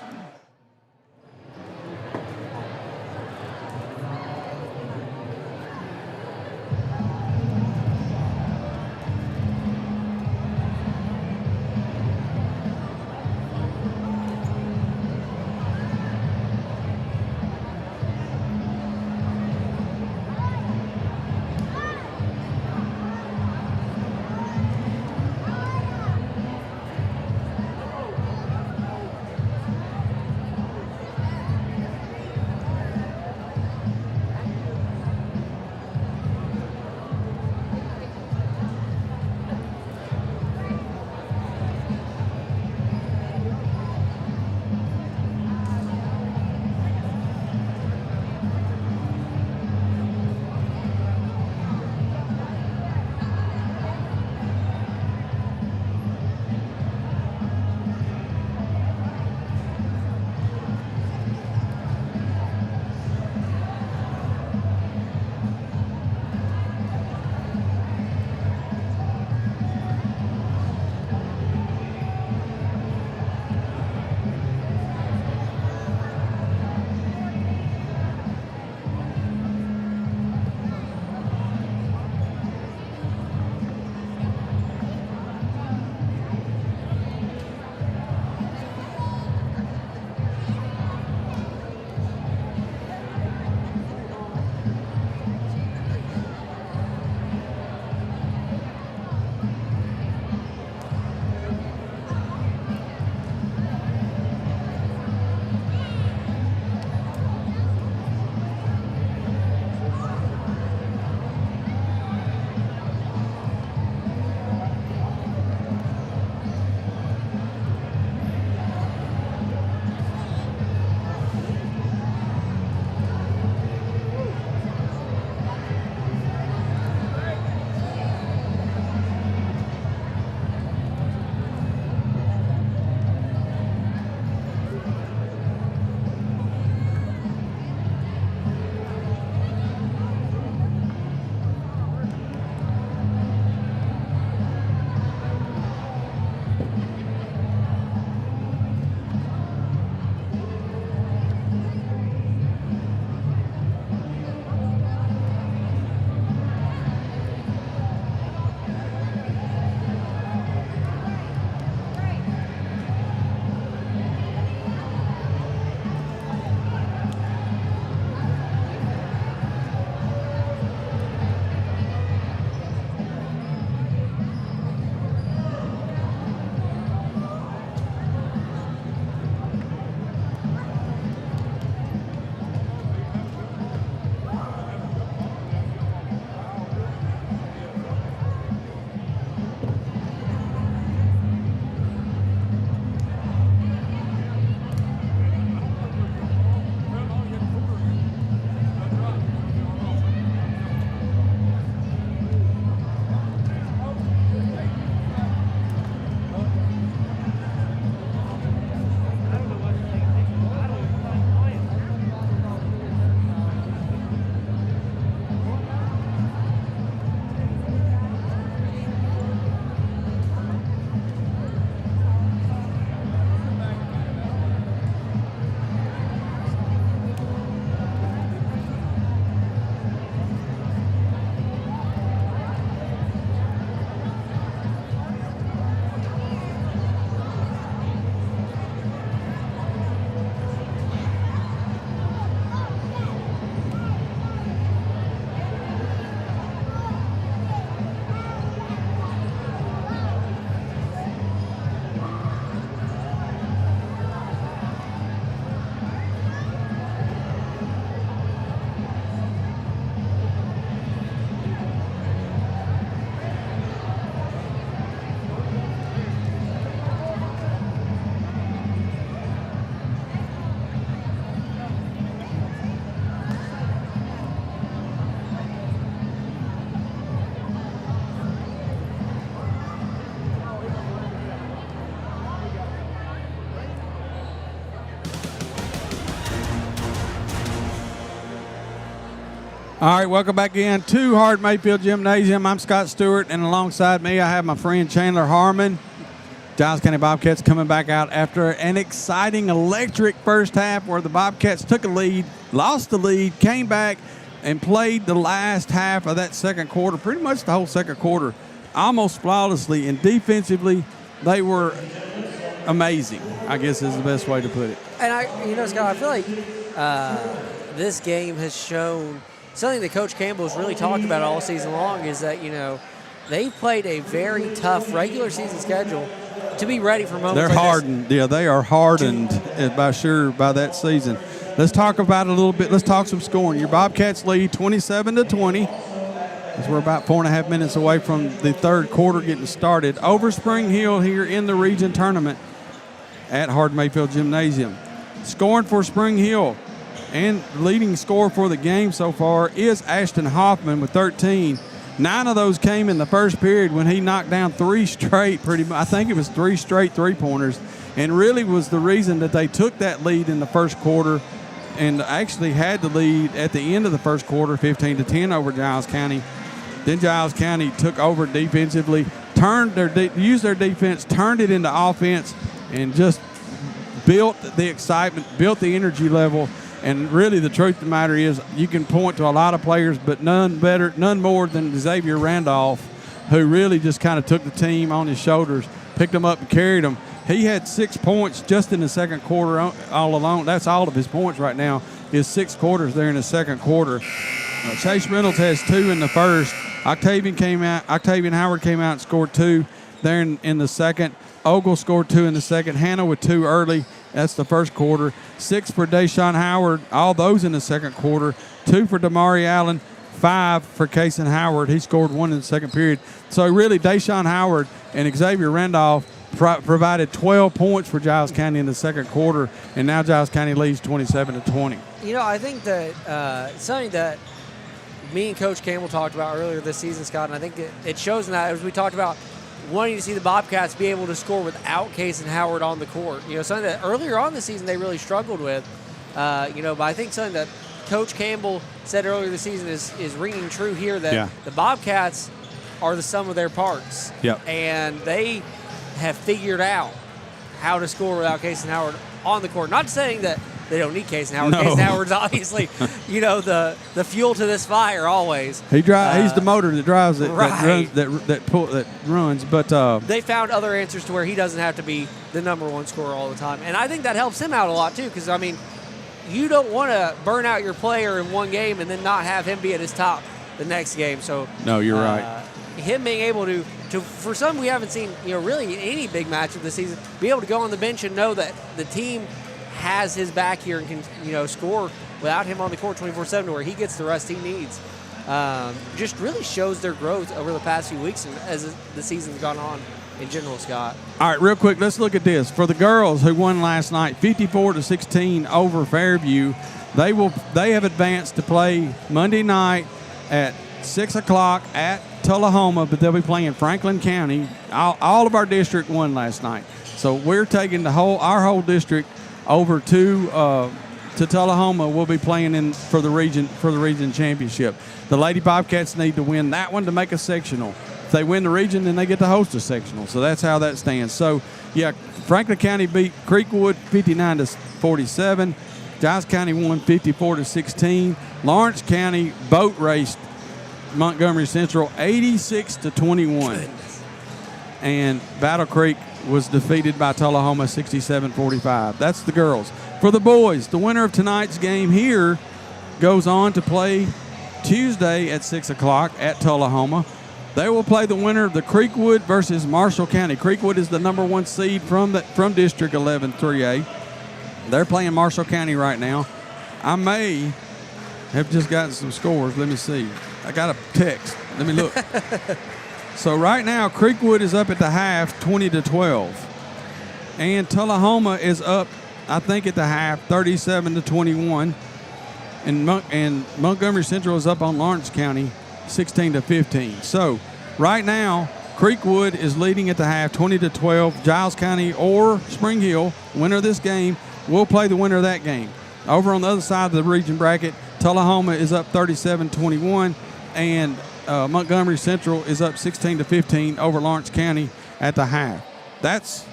All right, welcome back in to Hard Mayfield Gymnasium. I'm Scott Stewart, and alongside me, I have my friend Chandler Harmon. Giles County Bobcats coming back out after an exciting, electric first half where the Bobcats took a lead, lost the lead, came back, and played the last half of that second quarter, pretty much the whole second quarter, almost flawlessly. And defensively, they were amazing, I guess is the best way to put it. And, Scott, I feel like this game has shown something that Coach Campbell has really talked about all season long is that, they played a very tough regular season schedule to be ready for moments. They're like hardened. This. Yeah, they are hardened by that season. Let's talk about it a little bit. Let's talk some scoring. Your Bobcats lead 27-20. As we're about 4.5 minutes away from the third quarter getting started. Over Spring Hill here in the region tournament at Hard Mayfield Gymnasium. Scoring for Spring Hill and leading scorer for the game so far is Ashton Hoffman with 13. 9 of those came in the first period when he knocked down 3 straight, I think it was 3 straight three-pointers, and really was the reason that they took that lead in the first quarter and actually had the lead at the end of the first quarter, 15-10 over Giles County. Then Giles County took over defensively, used their defense, turned it into offense, and just built the excitement, built the energy level. And really, the truth of the matter is, you can point to a lot of players, but none more than Xavier Randolph, who really just kind of took the team on his shoulders, picked them up and carried them. He had 6 points just in the second quarter all alone. That's all of his points right now, is 6 quarters there in the second quarter. Chase Reynolds has 2 in the first. Octavian Howard came out and scored 2 there in the second. Ogle scored 2 in the second. Hannah with 2 early. That's the first quarter. 6 for Deshaun Howard, all those in the second quarter. 2 for Damari Allen, 5 for Kason Howard. He scored 1 in the second period. So really, Deshaun Howard and Xavier Randolph provided 12 points for Giles County in the second quarter, and now Giles County leads 27-20. I think that something that me and Coach Campbell talked about earlier this season, Scott, and I think it shows in that, as we talked about, wanting to see the Bobcats be able to score without Kason Howard on the court. Something that earlier on the season they really struggled with. But I think something that Coach Campbell said earlier this season is ringing true here, that the Bobcats are the sum of their parts. Yep. And they have figured out how to score without Kason Howard on the court. Not saying that they don't need Kason Howard. No. Kason Howard's obviously, the fuel to this fire always. He's the motor that drives it, right. that runs. But they found other answers to where he doesn't have to be the number one scorer all the time, and I think that helps him out a lot too. Because you don't want to burn out your player in one game and then not have him be at his top the next game. So no, you're right. Him being able to for some we haven't seen really any big match of the season, be able to go on the bench and know that the team has his back here and can score without him on the court 24/7 where he gets the rest he needs. Just really shows their growth over the past few weeks and as the season's gone on in general, Scott. All right, real quick, let's look at this. For the girls who won last night, 54-16 over Fairview, they have advanced to play Monday night at 6 o'clock at Tullahoma, but they'll be playing Franklin County. All of our district won last night, so we're taking our whole district over to Tullahoma. We'll be playing for the region championship. The Lady Bobcats need to win that one to make a sectional. If they win the region, then they get to host a sectional. So that's how that stands. So yeah, Franklin County beat Creekwood 59-47. Giles County won 54-16. Lawrence County boat raced Montgomery Central 86-21. And Battle Creek was defeated by Tullahoma 67-45. That's the girls. For the boys, the winner of tonight's game here goes on to play Tuesday at 6 o'clock at Tullahoma. They will play the winner of the Creekwood versus Marshall County. Creekwood is the number 1 seed from District 11 3A. They're playing Marshall County right now. I may have just gotten some scores. Let me see. I got a text. Let me look. So right now, Creekwood is up at the half, 20-12. And Tullahoma is up, I think, at the half, 37-21. And Montgomery Central is up on Lawrence County, 16-15. So right now, Creekwood is leading at the half, 20-12. Giles County or Spring Hill, winner of this game, will play the winner of that game. Over on the other side of the region bracket, Tullahoma is up 37-21, and Montgomery Central is up 16-15 over Lawrence County at the half. That's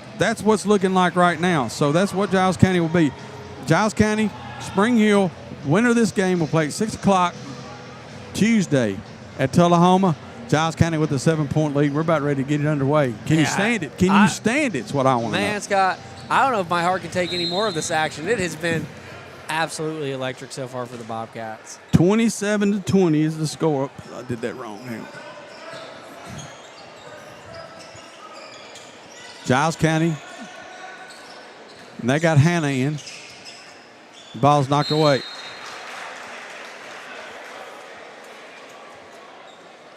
what's looking like right now. So that's what Giles County will be. Giles County, Spring Hill, winner of this game will play at 6 o'clock Tuesday at Tullahoma. Giles County with a 7-point lead. We're about ready to get it underway. Can you stand it? Can you stand it? It's what I want to know. Man, Scott, I don't know if my heart can take any more of this action. It has been absolutely electric so far for the Bobcats. 27-20 is the score. I did that wrong. Hang on. Giles County, and they got Hannah in. The ball's knocked away.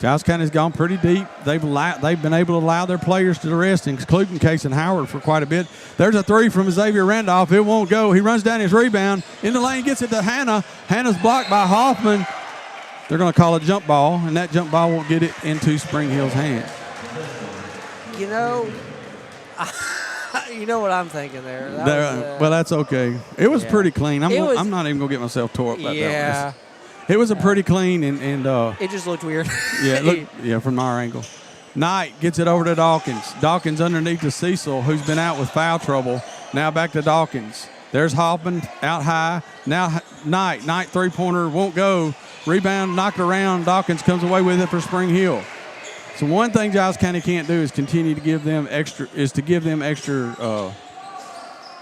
Giles County's gone pretty deep. They've been able to allow their players to rest, including Case and Howard, for quite a bit. There's a three from Xavier Randolph. It won't go. He runs down his rebound. In the lane, gets it to Hannah. Hannah's blocked by Hoffman. They're going to call a jump ball, and that jump ball won't get it into Spring Hill's hand. You know, you know what I'm thinking there. Well, that's okay. It was pretty clean. I'm not even going to get myself tore up about that. It was a pretty clean, and it just looked weird. From our angle. Knight gets it over to Dawkins. Dawkins underneath to Cecil, who's been out with foul trouble. Now back to Dawkins. There's Hoffman out high. Now Knight three-pointer won't go. Rebound knocked around. Dawkins comes away with it for Spring Hill. So one thing Giles County can't do is continue to give them extra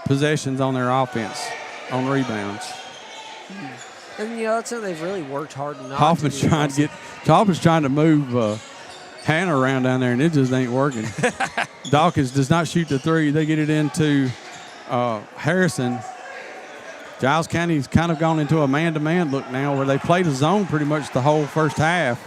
possessions on their offense, on rebounds. And that's something they've really worked hard not Hoffman's to do. Hoffman's trying to move Hannah around down there, and it just ain't working. Dawkins does not shoot the three. They get it into Harrison. Giles County's kind of gone into a man-to-man look now, where they played a zone pretty much the whole first half.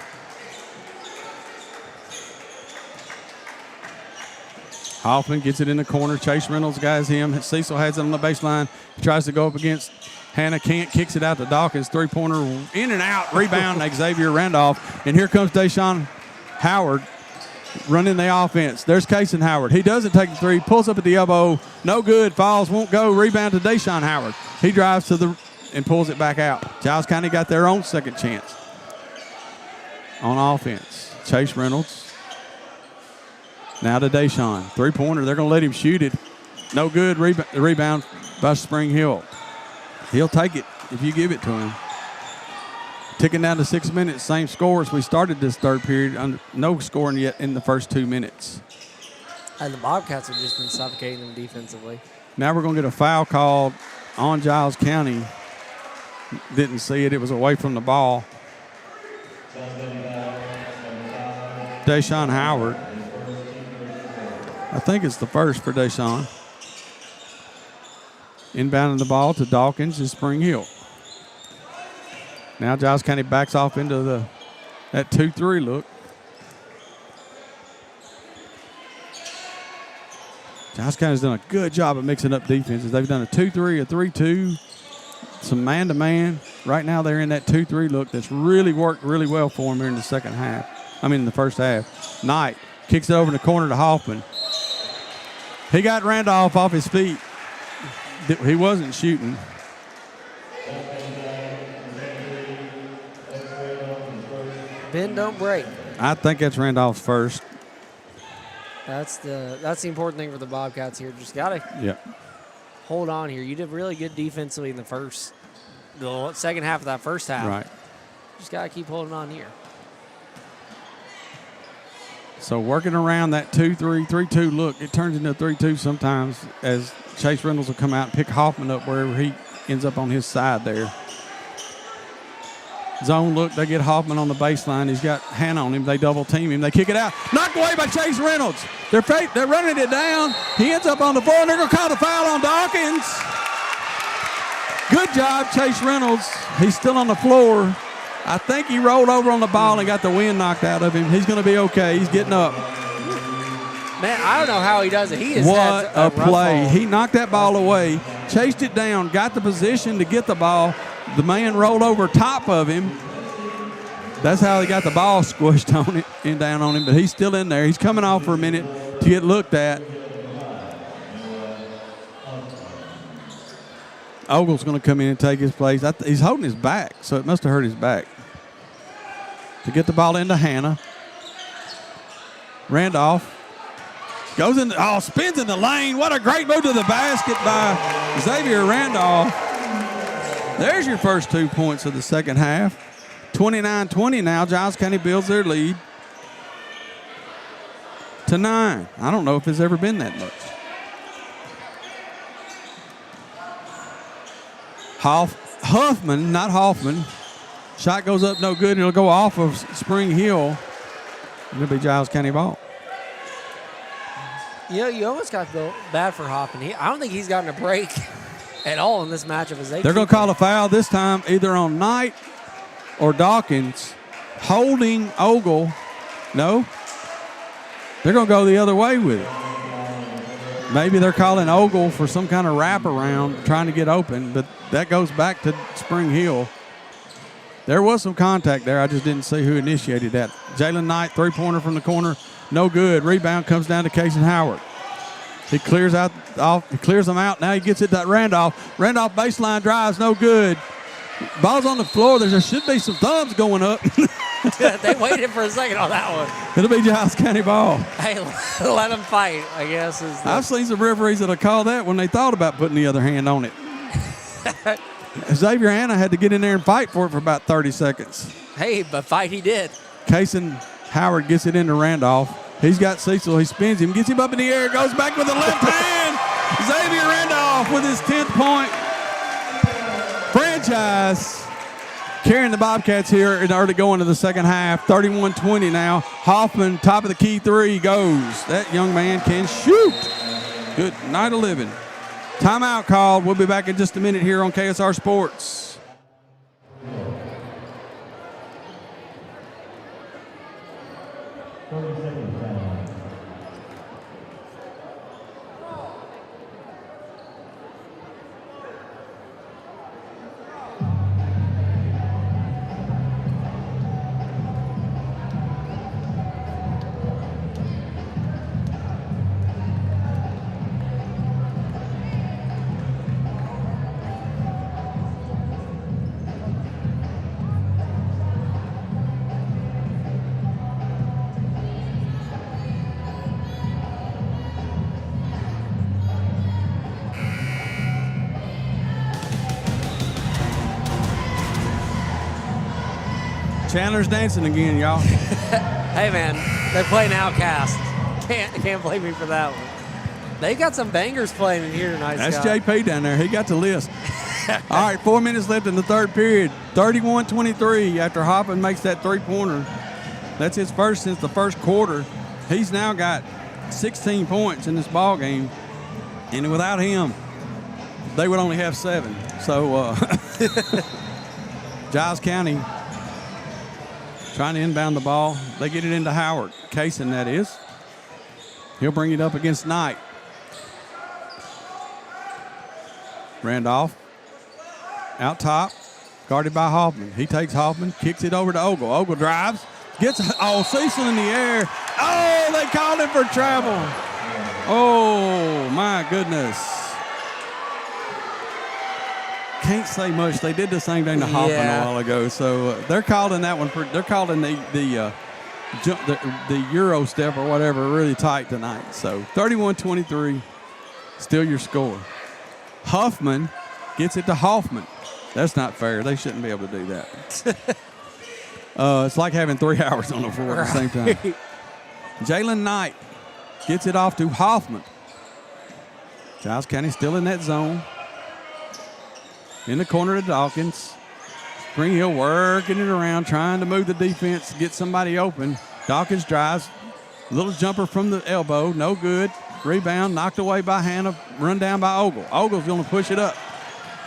Hoffman gets it in the corner. Chase Reynolds guys him. Cecil has it on the baseline. He tries to go up against Hannah, can't, kicks it out to Dawkins. Three-pointer in and out. Rebound, Xavier Randolph. And here comes Deshaun Howard running the offense. There's Kason Howard. He doesn't take the three. Pulls up at the elbow. No good. Falls, won't go. Rebound to Deshaun Howard. He drives to and pulls it back out. Giles County got their own second chance on offense. Chase Reynolds. Now to Deshaun. Three-pointer. They're going to let him shoot it. No good. Rebound by Spring Hill. He'll take it if you give it to him. Ticking down to 6 minutes, same score as we started this third period. No scoring yet in the first 2 minutes. And the Bobcats have just been suffocating them defensively. Now we're going to get a foul called on Giles County. Didn't see it. It was away from the ball. Deshaun Howard. I think it's the first for Deshaun. Inbounding the ball to Dawkins is Spring Hill. Now Giles County backs off into that 2-3 look. Giles County's done a good job of mixing up defenses. They've done a 2-3, a 3-2, some man-to-man. Right now they're in that 2-3 look that's really worked really well for them here in the first half. Knight kicks it over in the corner to Hoffman. He got Randolph off his feet. He wasn't shooting. Bend, don't break. I think that's Randolph's first. That's the important thing for the Bobcats here. Just gotta hold on here. You did really good defensively in the second half of that first half. Right. Just gotta keep holding on here. So working around that 2-3, 3-2 look, it turns into a 3-2 sometimes as Chase Reynolds will come out and pick Hoffman up wherever he ends up on his side there. Zone look, they get Hoffman on the baseline. He's got Hannah on him. They double team him. They kick it out. Knocked away by Chase Reynolds. They're running it down. He ends up on the floor, and they're going to call the foul on Dawkins. Good job, Chase Reynolds. He's still on the floor. I think he rolled over on the ball and got the wind knocked out of him. He's going to be okay. He's getting up. Man, I don't know how he does it. He is what a play. Ball. He knocked that ball away, chased it down, got the position to get the ball. The man rolled over top of him. That's how he got the ball squished on it and down on him, but he's still in there. He's coming off for a minute to get looked at. Ogle's going to come in and take his place. He's holding his back, so it must have hurt his back. To get the ball into Hannah. Randolph goes in, spins in the lane. What a great move to the basket by Xavier Randolph. There's your first 2 points of the second half. 29-20 now. Giles County builds their lead to 9. I don't know if it's ever been that much. Huffman, not Hoffman. Shot goes up, no good, and it'll go off of Spring Hill. It'll be Giles County ball. You almost got to feel bad for Hoffman. I don't think he's gotten a break at all in this matchup. They're going to call a foul this time either on Knight or Dawkins holding Ogle. No. They're going to go the other way with it. Maybe they're calling Ogle for some kind of wraparound trying to get open, but that goes back to Spring Hill. There was some contact there. I just didn't see who initiated that. Jalen Knight, three-pointer from the corner. No good. Rebound comes down to Casey Howard. He clears them out. Now he gets it to Randolph. Randolph baseline drives, no good. Ball's on the floor. There should be some thumbs going up. They waited for a second on that one. It'll be Giles County ball. Hey, let them fight, I guess. I've seen some referees that'll call that when they thought about putting the other hand on it. Xavier Hanna had to get in there and fight for it for about 30 seconds. Hey, but fight he did. Casey Howard gets it into Randolph. He's got Cecil. He spins him, gets him up in the air, goes back with the left hand. Xavier Randolph with his 10th point. Franchise carrying the Bobcats here in order to go into the second half. 31-20 now. Hoffman, top of the key three, goes. That young man can shoot. Good night of living. Timeout called. We'll be back in just a minute here on KSR Sports. Chandler's dancing again, y'all. Hey, man, they play an Outcast. Can't blame me for that one. They got some bangers playing in here tonight, That's Scott. JP down there. He got the list. All right, 4 minutes left in the third period. 31-23 after Hoffman makes that three-pointer. That's his first since the first quarter. He's now got 16 points in this ball game, and without him, they would only have 7. So Giles County trying to inbound the ball. They get it into Howard. Kaysen, that is. He'll bring it up against Knight. Randolph out top, guarded by Hoffman. He takes Hoffman, kicks it over to Ogle. Ogle drives, gets Cecil in the air. Oh, they called him for travel. Oh, my goodness. Can't say much. They did the same thing to Hoffman a while ago, so they're calling that one. They're calling the Euro step or whatever really tight tonight. So 31-23, still your score. Huffman gets it to Hoffman. That's not fair. They shouldn't be able to do that. It's like having 3 hours on the floor at the same time. Jalen Knight gets it off to Hoffman. Giles County still in that zone. In the corner to Dawkins. Spring Hill working it around, trying to move the defense, get somebody open. Dawkins drives. Little jumper from the elbow, no good. Rebound knocked away by Hannah, run down by Ogle. Ogle's going to push it up.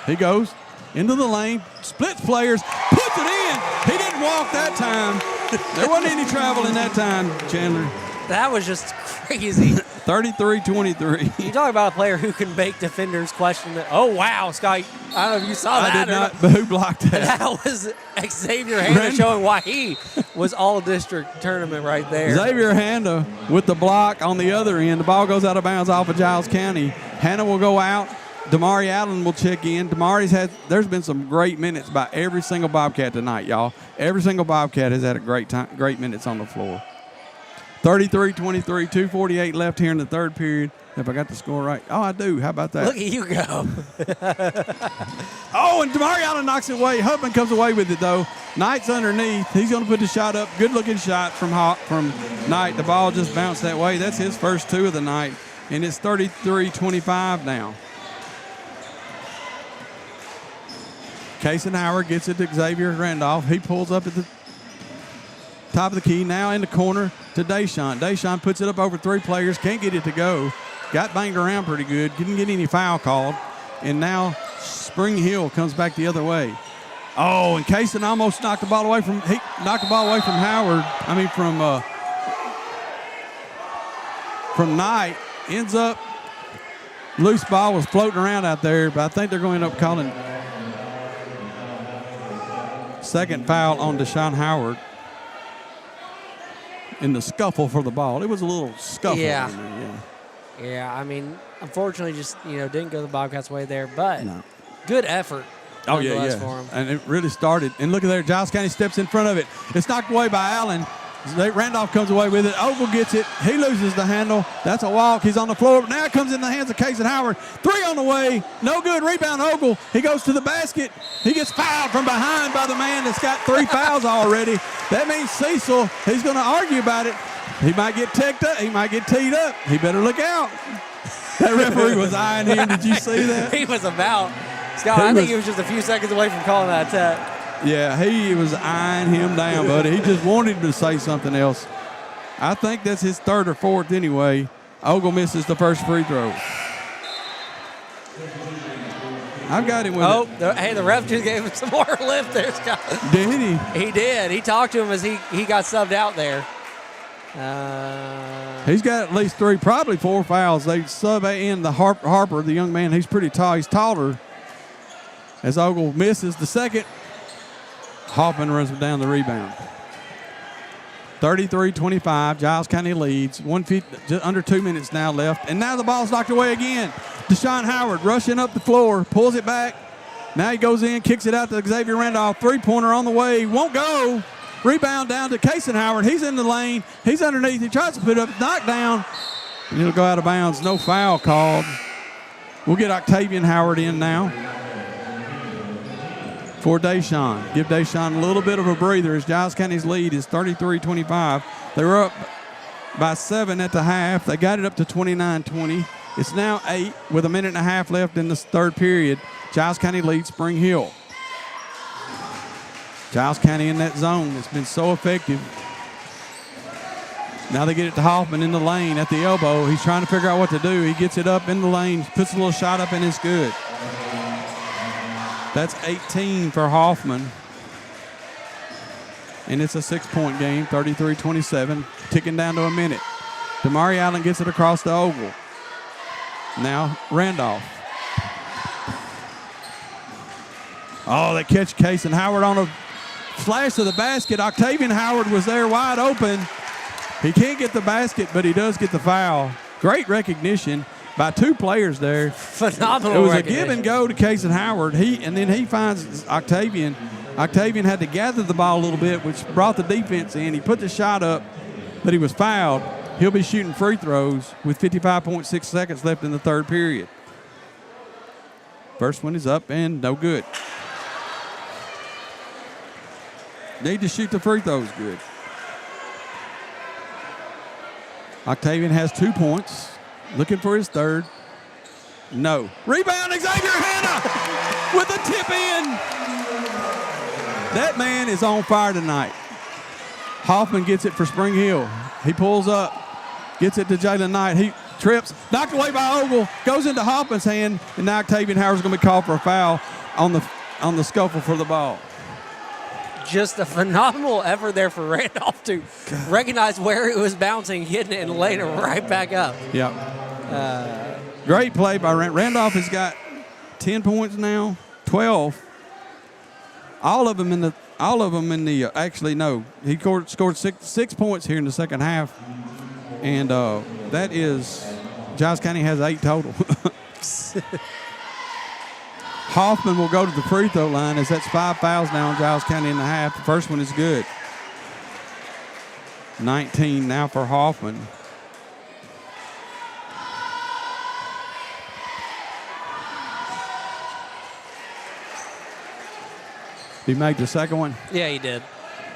He goes into the lane, splits players, puts it in. He didn't walk that time. There wasn't any travel in that time, Chandler. That was just crazy. 33-23. You talk about a player who can make defenders question that. Oh, wow, Scott. I don't know if you saw that. I did not, but who blocked that? That was Xavier Hanna showing why he was all-district tournament right there. Xavier Hanna with the block on the other end. The ball goes out of bounds off of Giles County. Hanna will go out Damari Allen will check in. There's been some great minutes by every single Bobcat tonight, y'all. Every single Bobcat has had a great minutes on the floor. 33-23, 2:48 left here in the third period. If I got the score right. Oh, I do. How about that? Look at you go. Oh, and Damari Allen knocks it away. Huffman comes away with it, though. Knight's underneath. He's going to put the shot up. Good-looking shot from Knight. The ball just bounced that way. That's his first two of the night, and it's 33-25 now. Kason Howard gets it to Xavier Randolph. He pulls up at the top of the key. Now in the corner to Deshaun. Deshaun puts it up over three players. Can't get it to go. Got banged around pretty good. Didn't get any foul called. And now Spring Hill comes back the other way. Oh, and Kason almost knocked the ball away from Howard. I mean from Knight. Ends up loose ball was floating around out there, but I think they're going to end up calling second foul on Deshaun Howard in the scuffle for the ball. It was a little scuffle. Yeah, I mean, unfortunately, just didn't go the Bobcats' way there, but no. Good effort. Oh yeah. For him. And it really started. And look at there, Giles County steps in front of it. It's knocked away by Allen. Randolph comes away with it. Ogle gets it. He loses the handle. That's a walk. He's on the floor. Now it comes in the hands of Kason Howard. Three on the way. No good. Rebound Ogle. He goes to the basket. He gets fouled from behind by the man that's got 3 fouls already. That means Cecil, he's going to argue about it. He might get ticked up. He might get teed up. He better look out. That referee was eyeing him. Did you see that? He was about. Scott, I think he was just a few seconds away from calling that tech. Yeah, he was eyeing him down, buddy. He just wanted him to say something else. I think that's his third or fourth anyway. Ogle misses the first free throw. I've got him with it. Hey, the ref just gave him some more lift there, Scott. Did he? He did. He talked to him as he got subbed out there. He's got at least 3, probably 4 fouls. They sub in the Harper, the young man. He's pretty tall. He's taller. As Ogle misses the second, Hoffman runs down the rebound. 33-25, Giles County leads. Just under 2 minutes now left. And now the ball's knocked away again. Deshaun Howard rushing up the floor, pulls it back. Now he goes in, kicks it out to Xavier Randolph. Three-pointer on the way, won't go. Rebound down to Kason Howard. He's in the lane. He's underneath. He tries to put it up, knocked down. And it'll go out of bounds. No foul called. We'll get Octavian Howard in now for Deshaun. Give Deshaun a little bit of a breather as Giles County's lead is 33-25. They were up by 7 at the half. They got it up to 29-20. It's now 8 with a minute and a half left in this third period. Giles County leads Spring Hill. Giles County in that zone. It's been so effective. Now they get it to Hoffman in the lane at the elbow. He's trying to figure out what to do. He gets it up in the lane, puts a little shot up, and it's good. That's 18 for Hoffman. And it's a 6-point game, 33-27, ticking down to a minute. Damari Allen gets it across the Ogle. Now Randolph. Oh, they catch Kason Howard on a flash to the basket. Octavian Howard was there wide open. He can't get the basket, but he does get the foul. Great recognition by 2 players there. Phenomenal. It was a give and go to Kason Howard. And then he finds Octavian. Octavian had to gather the ball a little bit, which brought the defense in. He put the shot up, but he was fouled. He'll be shooting free throws with 55.6 seconds left in the third period. First one is up and no good. Need to shoot the free throws good. Octavian has 2 points. Looking for his third. No. Rebound, Xavier Hanna with a tip in. That man is on fire tonight. Hoffman gets it for Spring Hill. He pulls up, gets it to Jalen Knight. He trips, knocked away by Ogle, goes into Hoffman's hand, and now Octavian Howard's going to be called for a foul on the scuffle for the ball. Just a phenomenal effort there for Randolph to recognize where it was bouncing, hitting it, and laying it right back up. Yep. Great play by Randolph. Has got 10 points now, 12. All of them in the. Actually, no. He scored six points here in the second half, and that is Giles County has 8 total. Hoffman will go to the free throw line as that's 5 fouls now on Giles County in the half. The first one is good. 19 now for Hoffman. He made the second one? Yeah, he did.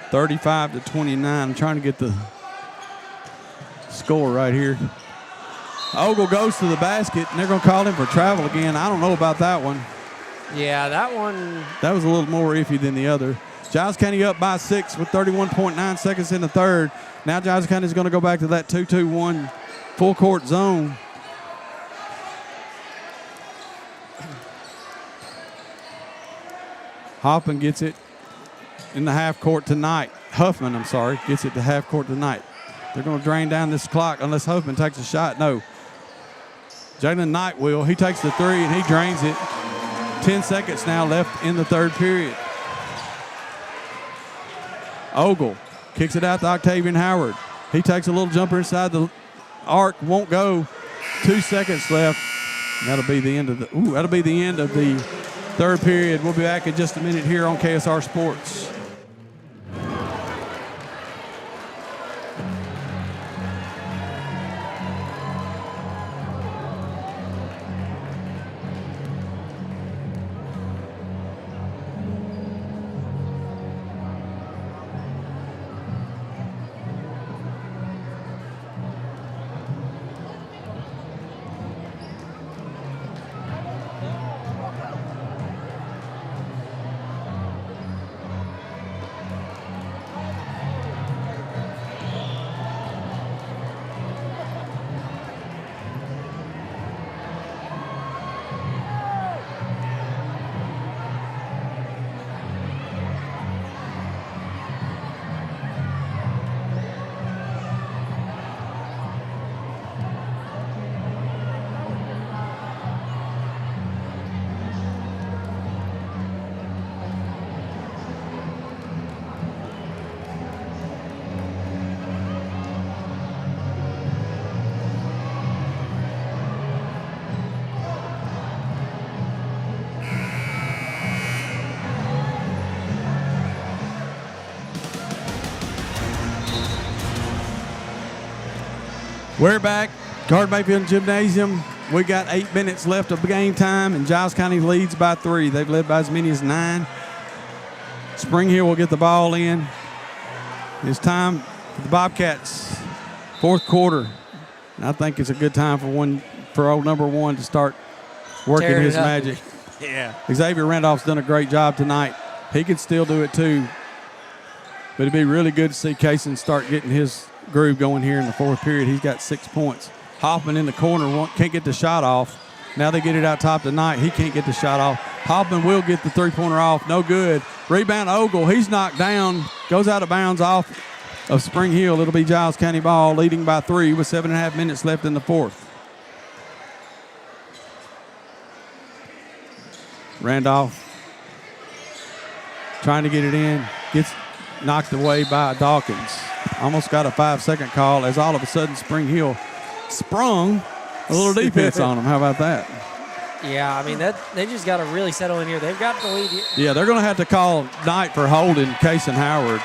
35-29. I'm trying to get the score right here. Ogle goes to the basket, and they're going to call him for travel again. I don't know about that one. Yeah, that one. That was a little more iffy than the other. Giles County up by 6 with 31.9 seconds in the third. Now Giles County is going to go back to that 2-2-1 full court zone. Hoffman gets it in the half court tonight. Huffman, I'm sorry, gets it to half court tonight. They're going to drain down this clock unless Huffman takes a shot. No. Jalen Knight will. He takes the three and he drains it. 10 seconds now left in the third period. Ogle kicks it out to Octavian Howard. He takes a little jumper inside the arc, won't go. 2 seconds left. That'll be the end of the third period. We'll be back in just a minute here on KSR Sports. We're back. Gardner Mayfield Gymnasium. We got 8 minutes left of game time, and Giles County leads by 3. They've led by as many as 9. Spring Hill will get the ball in. It's time for the Bobcats. Fourth quarter. And I think it's a good time for old number 1 to start working his magic. Yeah. Xavier Randolph's done a great job tonight. He could still do it too. But it'd be really good to see Kaysen start getting his groove going here in the fourth period. He's got 6 points. Hoffman in the corner can't get the shot off. Now they get it out top tonight. He can't get the shot off. Hoffman will get the three-pointer off. No good. Rebound Ogle. He's knocked down. Goes out of bounds off of Spring Hill. It'll be Giles County ball, leading by 3 with 7.5 minutes left in the fourth. Randolph trying to get it in. Gets knocked away by Dawkins. Almost got a 5-second call as all of a sudden Spring Hill sprung a little defense on them. How about that? Yeah, I mean, they just got to really settle in here. They've got the lead here. Yeah, they're going to have to call Knight for holding Kaysen Howard.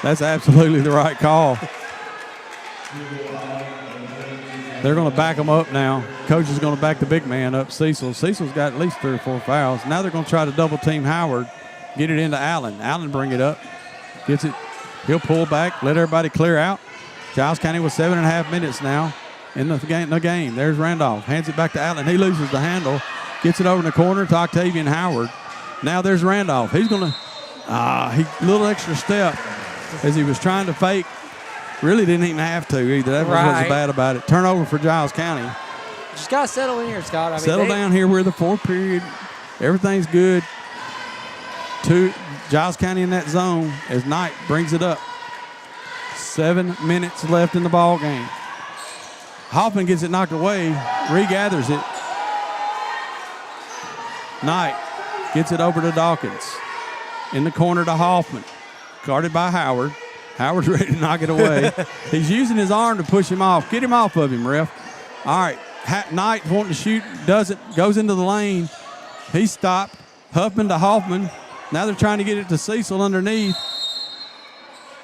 That's absolutely the right call. They're going to back him up now. Coach is going to back the big man up, Cecil. Cecil's got at least 3 or 4 fouls. Now they're going to try to double-team Howard, get it into Allen. Allen bring it up, gets it. He'll pull back, let everybody clear out. Giles County with 7.5 minutes now in the game. There's Randolph. Hands it back to Allen. He loses the handle. Gets it over in the corner to Octavian Howard. Now there's Randolph. He's going to little extra step as he was trying to fake. Really didn't even have to either. That was what's bad about it. Turnover for Giles County. Just got to settle in here, Scott. I mean, settle down here. We're the fourth period. Everything's good. Giles County in that zone as Knight brings it up. 7 minutes left in the ball game. Hoffman gets it knocked away, regathers it. Knight gets it over to Dawkins. In the corner to Hoffman. Guarded by Howard. Howard's ready to knock it away. He's using his arm to push him off. Get him off of him, ref. All right. Knight wanting to shoot, doesn't, goes into the lane. He stopped. Huffman to Hoffman. Now they're trying to get it to Cecil underneath.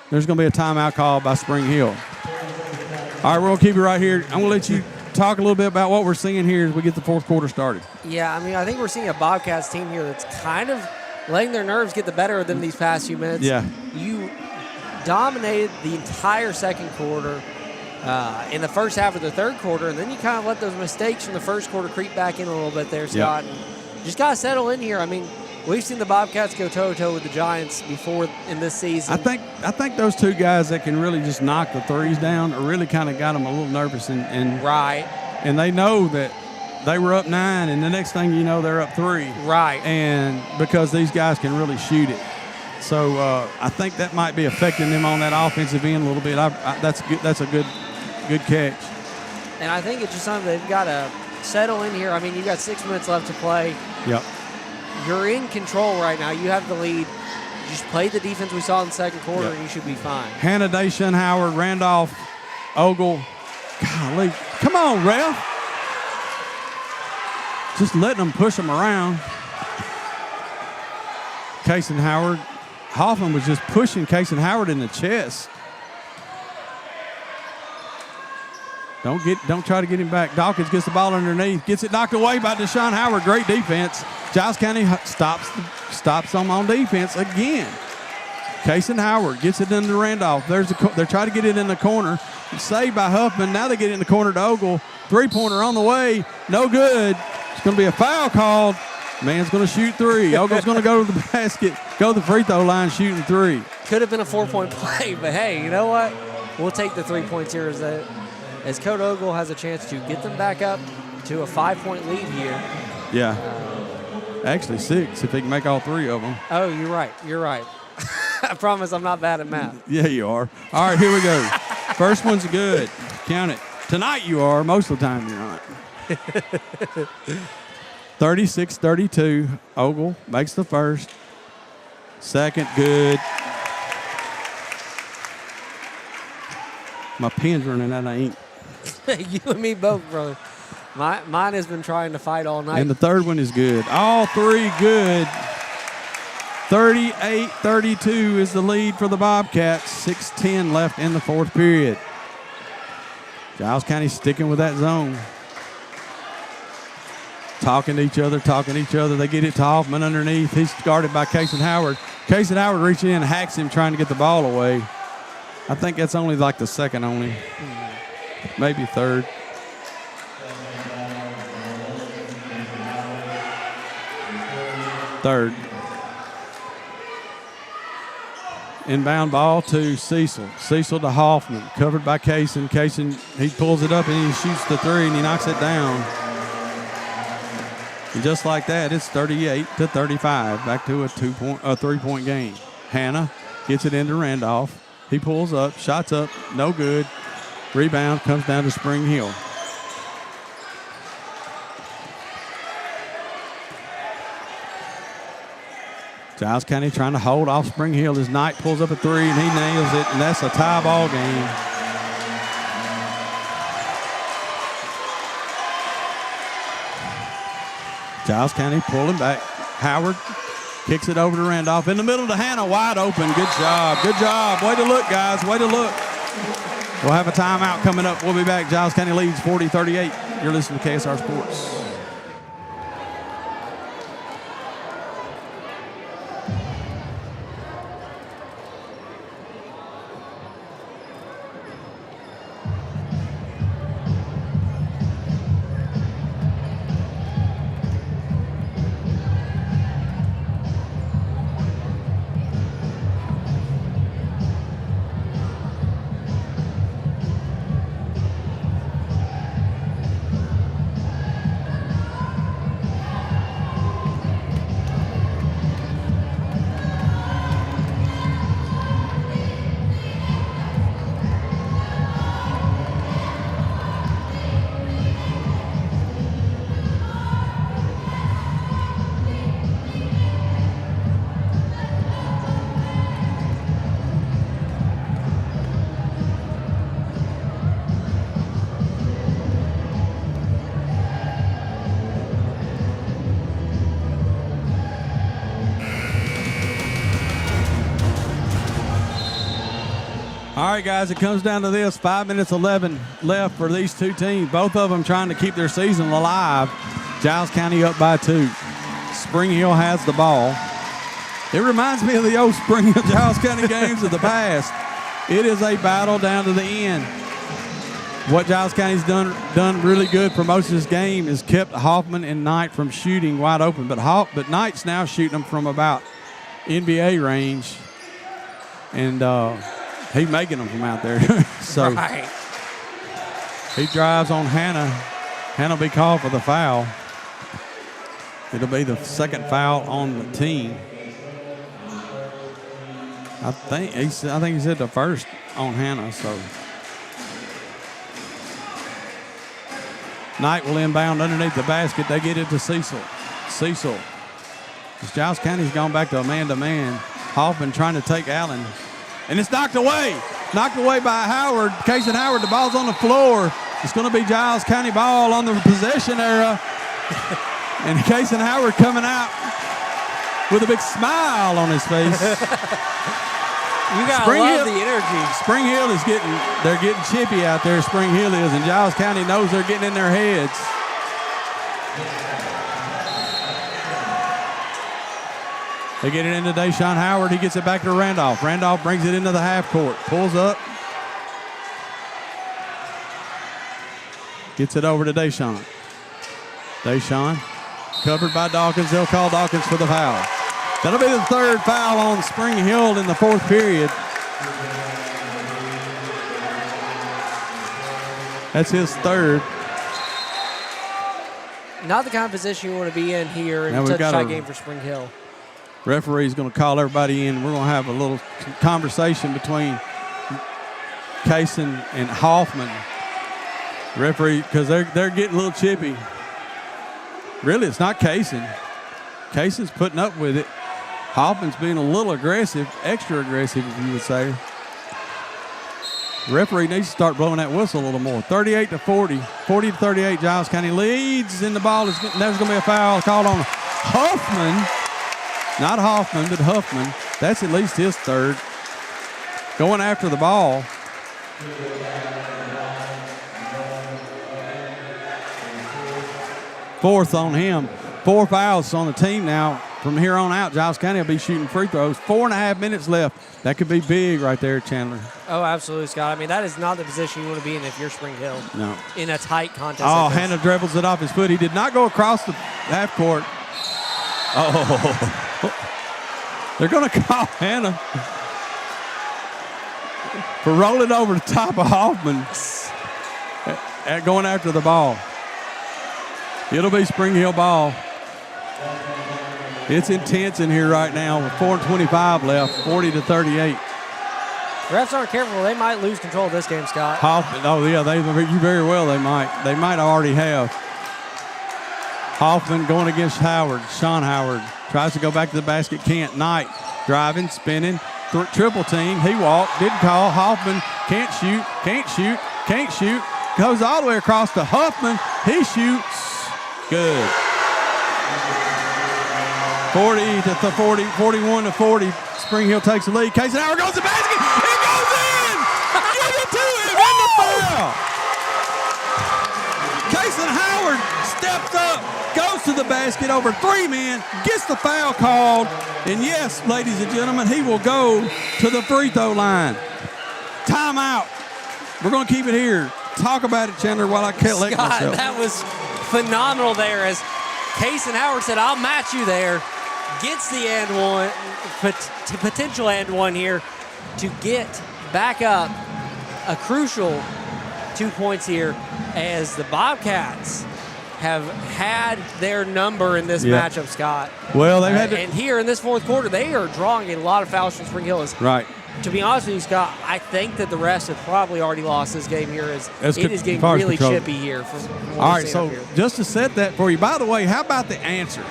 There's going to be a timeout call by Spring Hill. All right, we're going to keep it right here. I'm going to let you talk a little bit about what we're seeing here as we get the fourth quarter started. Yeah, I mean, I think we're seeing a Bobcats team here that's kind of letting their nerves get the better of them these past few minutes. Yeah. You dominated the entire second quarter in the first half of the third quarter, and then you kind of let those mistakes from the first quarter creep back in a little bit there, Scott. Yep. And just got to settle in here. I mean, we've seen the Bobcats go toe-to-toe with the Giants before in this season. I think those two guys that can really just knock the threes down are really kind of got them a little nervous. And right. And they know that they were up 9, and the next thing you know, they're up 3. Right. And because these guys can really shoot it. So I think that might be affecting them on that offensive end a little bit. That's good. That's a good catch. And I think it's just something they've got to settle in here. I mean, you've got 6 minutes left to play. Yep. You're in control right now. You have the lead. Just play the defense we saw in the second quarter, Yep. and you should be fine. Hannah, Daeshun, Howard, Randolph, Ogle. Golly. Come on, ref. Just letting them push them around. Kaysen Howard. Hoffman was just pushing Kaysen Howard in the chest. Don't try to get him back. Dawkins gets the ball underneath. Gets it knocked away by Deshaun Howard. Great defense. Giles County stops them on defense again. Kaysen Howard gets it into Randolph. They're trying to get it in the corner. It's saved by Huffman. Now they get it in the corner to Ogle. Three-pointer on the way. No good. It's going to be a foul called. Man's going to shoot 3. Ogle's going to go to the basket, go to the free throw line shooting 3. Could have been a 4-point play, but hey, you know what? We'll take the 3 points here as Coach Ogle has a chance to get them back up to a 5-point lead here. Yeah. Actually 6 if he can make all 3 of them. Oh, you're right. You're right. I promise I'm not bad at math. Yeah, you are. All right, here we go. First one's good. Count it. Tonight you are. Most of the time you're not. 36-32. Ogle makes the first. Second, good. My pen's running out of ink. You and me both, brother. Mine has been trying to fight all night. And the third one is good. All 3 good. 38-32 is the lead for the Bobcats. 6:10 left in the fourth period. Giles County sticking with that zone. Talking to each other. They get it to Hoffman underneath. He's guarded by Kaysen Howard. Kaysen Howard reaches in, hacks him, trying to get the ball away. I think that's only like the second on him. Maybe third. Third. Inbound ball to Cecil. Cecil to Hoffman. Covered by Kaysen. Kaysen, he pulls it up and he shoots the 3 and he knocks it down. And just like that, it's 38-35. Back to a 3-point game. Hannah gets it into Randolph. He pulls up, shots up, no good. Rebound comes down to Spring Hill. Giles County trying to hold off Spring Hill as Knight pulls up a 3 and he nails it, and that's a tie ball game. Giles County pulling back. Howard kicks it over to Randolph. In the middle to Hannah, wide open. Good job. Good job. Way to look, guys. Way to look. We'll have a timeout coming up. We'll be back. Giles County leads 40-38. You're listening to KSR Sports. right, guys, it comes down to this. 5 minutes 11 left for these two teams. Both of them trying to keep their season alive. Giles County up by 2. Spring Hill has the ball. It reminds me of the old Spring Hill Giles County games of the past. It is a battle down to the end. What Giles County's done really good for most of this game is kept Hoffman and Knight from shooting wide open. But Knight's now shooting them from about NBA range. And he's making them from out there. So right. He drives on Hannah. Hannah will be called for the foul. It'll be the second foul on the team. I think he said the first on Hannah. So Knight will inbound underneath the basket. They get it to Cecil. Giles County's gone back to a man-to-man. Hoffman trying to take Allen. And it's knocked away. Knocked away by Howard. Kason Howard, the ball's on the floor. It's going to be Giles County ball on the possession era. And Kason Howard coming out with a big smile on his face. You gotta love the energy. Spring Hill they're getting chippy out there, Spring Hill is, and Giles County knows they're getting in their heads. They get it into Deshaun Howard. He gets it back to Randolph. Randolph brings it into the half court. Pulls up. Gets it over to Deshaun. Deshaun covered by Dawkins. They'll call Dawkins for the foul. That'll be the third foul on Spring Hill in the fourth period. That's his third. Not the kind of position you want to be in here in such a tight game for Spring Hill. Referee's going to call everybody in. We're going to have a little conversation between Kason and Hoffman. Referee, because they're getting a little chippy. Really, it's not Kason. Kason's putting up with it. Hoffman's being a little aggressive, extra aggressive, if you would say. The referee needs to start blowing that whistle a little more. 38-40, 40-38. Giles County leads in the ball. There's going to be a foul called on Huffman. Not Hoffman, but Huffman. That's at least his third. Going after the ball. Fourth on him. 4 fouls on the team now. From here on out, Giles County will be shooting free throws. 4.5 minutes left. That could be big right there, Chandler. Oh, absolutely, Scott. I mean, that is not the position you want to be in if you're Spring Hill. No. In a tight contest. Oh, Hannah dribbles it off his foot. He did not go across the half court. Oh. They're going to call Hannah for rolling over the top of Hoffman at going after the ball. It'll be Spring Hill ball. It's intense in here right now with 4:25 left, 40-38. Refs aren't careful. They might lose control of this game, Scott. Hoffman, you very well they might. They might already have. Hoffman going against Howard. Sean Howard tries to go back to the basket. Can't. Knight driving, spinning, triple team. He walked, didn't call. Hoffman can't shoot. Goes all the way across to Huffman. He shoots. Good. 41-40. Spring Hill takes the lead. Kason Howard goes to the basket. It goes in. Give it to him in the foul. Kason Howard steps up, goes to the basket over 3 men, gets the foul called, and yes, ladies and gentlemen, he will go to the free throw line. Timeout. We're going to keep it here. Talk about it, Chandler, while I collect myself. Scott, that was phenomenal there as Kason Howard said, I'll match you there. Gets the and one, potential and one here to get back up a crucial 2 points here as the Bobcats have had their number in this matchup, Scott. Well, they've had to. And here in this fourth quarter, they are drawing a lot of fouls from Spring Hill. Right. To be honest with you, Scott, I think that the refs have probably already lost this game here as it is getting really chippy here. All right, so just to set that for you, by the way, how about the answer?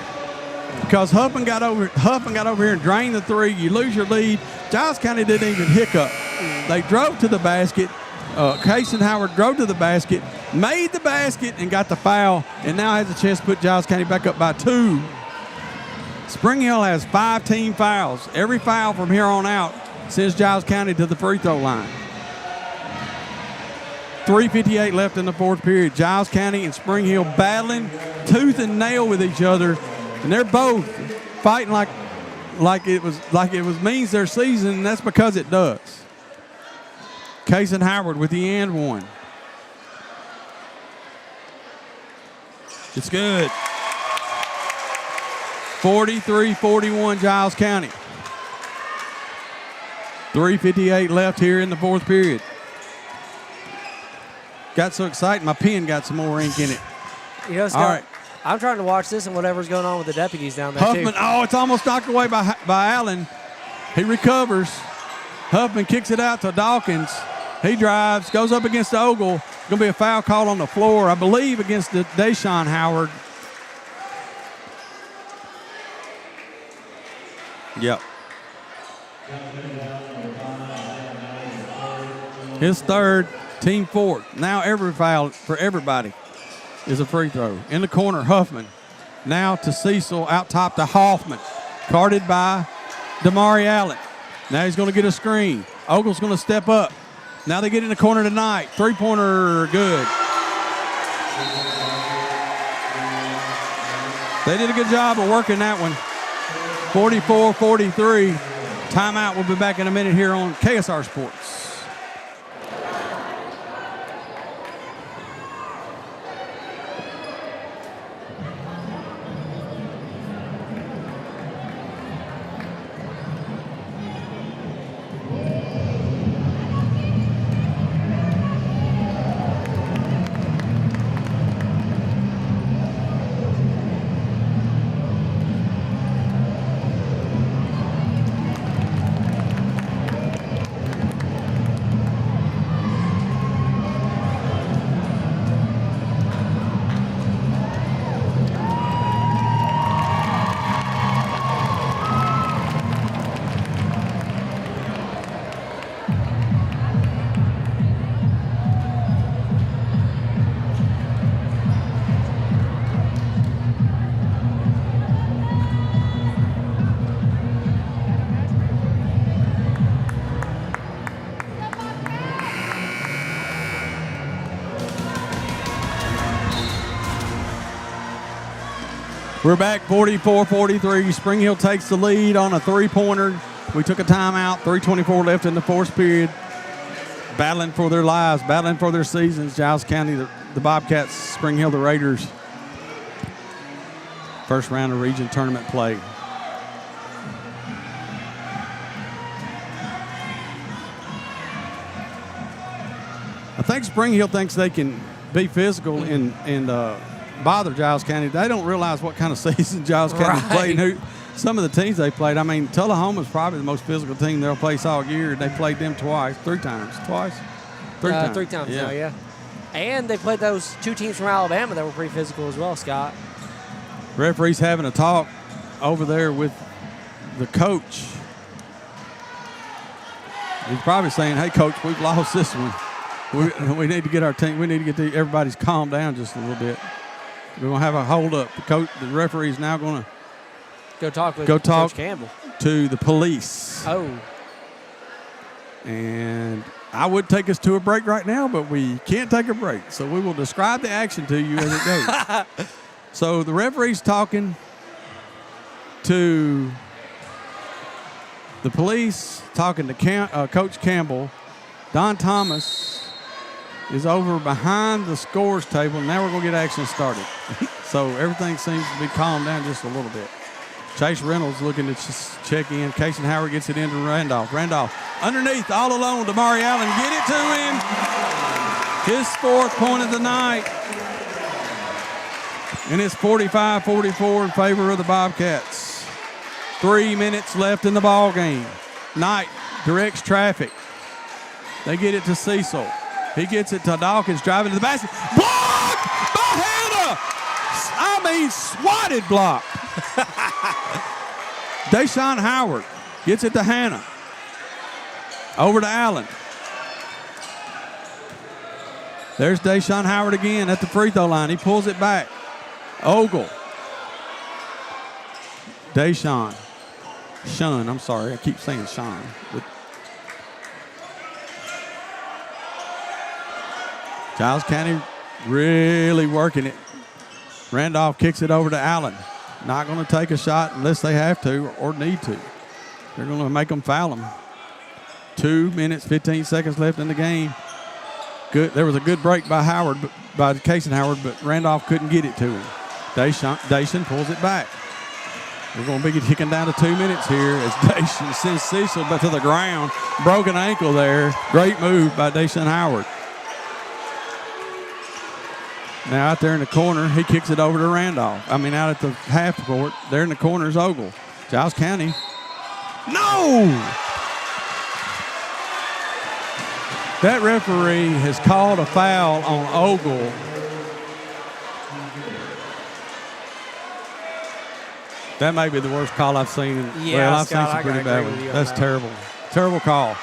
Because Huffman got over here and drained the three. You lose your lead. Giles County didn't even hiccup. They drove to the basket. Kason Howard drove to the basket, made the basket, and got the foul, and now has a chance to put Giles County back up by 2. Spring Hill has 5 team fouls. Every foul from here on out sends Giles County to the free throw line. 3:58 left in the fourth period. Giles County and Spring Hill battling tooth and nail with each other, and they're both fighting like it was means their season, and that's because it does. Case and Howard with the and one. It's good. 43-41 Giles County. 3:58 left here in the fourth period. Got so excited, my pen got some more ink in it. You know, Scott, all right. I'm trying to watch this and whatever's going on with the deputies down there, Huffman, too. oh, it's almost knocked away by Allen. He recovers. Huffman kicks it out to Dawkins. He drives, goes up against Ogle. Going to be a foul call on the floor, I believe, against Deshaun Howard. Yep. His third, team fourth. Now every foul for everybody is a free throw. In the corner, Huffman. Now to Cecil, out top to Hoffman. Guarded by Damari Allen. Now he's going to get a screen. Ogle's going to step up. Now they get in the corner tonight. Three-pointer, good. They did a good job of working that one. 44-43. Timeout. We'll be back in a minute here on KSR Sports. We're back 44-43. Spring Hill takes the lead on a three-pointer. We took a timeout. 3:24 left in the fourth period. Battling for their lives, battling for their seasons. Giles County, the Bobcats, Spring Hill, the Raiders. First round of region tournament play. I think Spring Hill thinks they can be physical and bother Giles County. They don't realize what kind of season Giles County played. And some of the teams they played. I mean, Tullahoma's probably the most physical team they'll face all year. They played them three times. Three times now, yeah. And they played those two teams from Alabama that were pretty physical as well, Scott. Referee's having a talk over there with the coach. He's probably saying, "Hey, coach, we've lost this one. We need to get our team. We need to get everybody's calmed down just a little bit. We're gonna have a hold up. The referee's now gonna go talk with Coach Campbell to the police. Oh, and I would take us to a break right now, but we can't take a break, so we will describe the action to you as it goes. So the referee's talking to the police, talking to Coach Campbell. Don Thomas is over behind the scores table. Now we're going to get action started. So everything seems to be calmed down just a little bit. Chase Reynolds looking to just check in. Casey Howard gets it into Randolph. Randolph underneath, all alone. Damari Allen, get it to him. His fourth point of the night. And it's 45-44 in favor of the Bobcats. 3 minutes left in the ball game. Knight directs traffic. They get it to Cecil. He gets it to Dawkins, driving to the basket. Blocked by Hannah! I mean, swatted block. Deshaun Howard gets it to Hannah. Over to Allen. There's Deshaun Howard again at the free throw line. He pulls it back. Ogle. Deshaun. Shun, I'm sorry. I keep saying Sean. But Giles County really working it. Randolph kicks it over to Allen. Not going to take a shot unless they have to or need to. They're going to make them foul them. 2 minutes, 15 seconds left in the game. Good. There was a good break by Cason Howard, but Randolph couldn't get it to him. Dacian pulls it back. We're going to be ticking down to 2 minutes here as Dacian sends Cecil back to the ground. Broken ankle there. Great move by Dacian Howard. Now out there in the corner, he kicks it over to Randolph. Out at the half court. There in the corner is Ogle. Giles County. No! That referee has called a foul on Ogle. That may be the worst call I've seen. I've seen some pretty bad ones. That's terrible. Terrible call.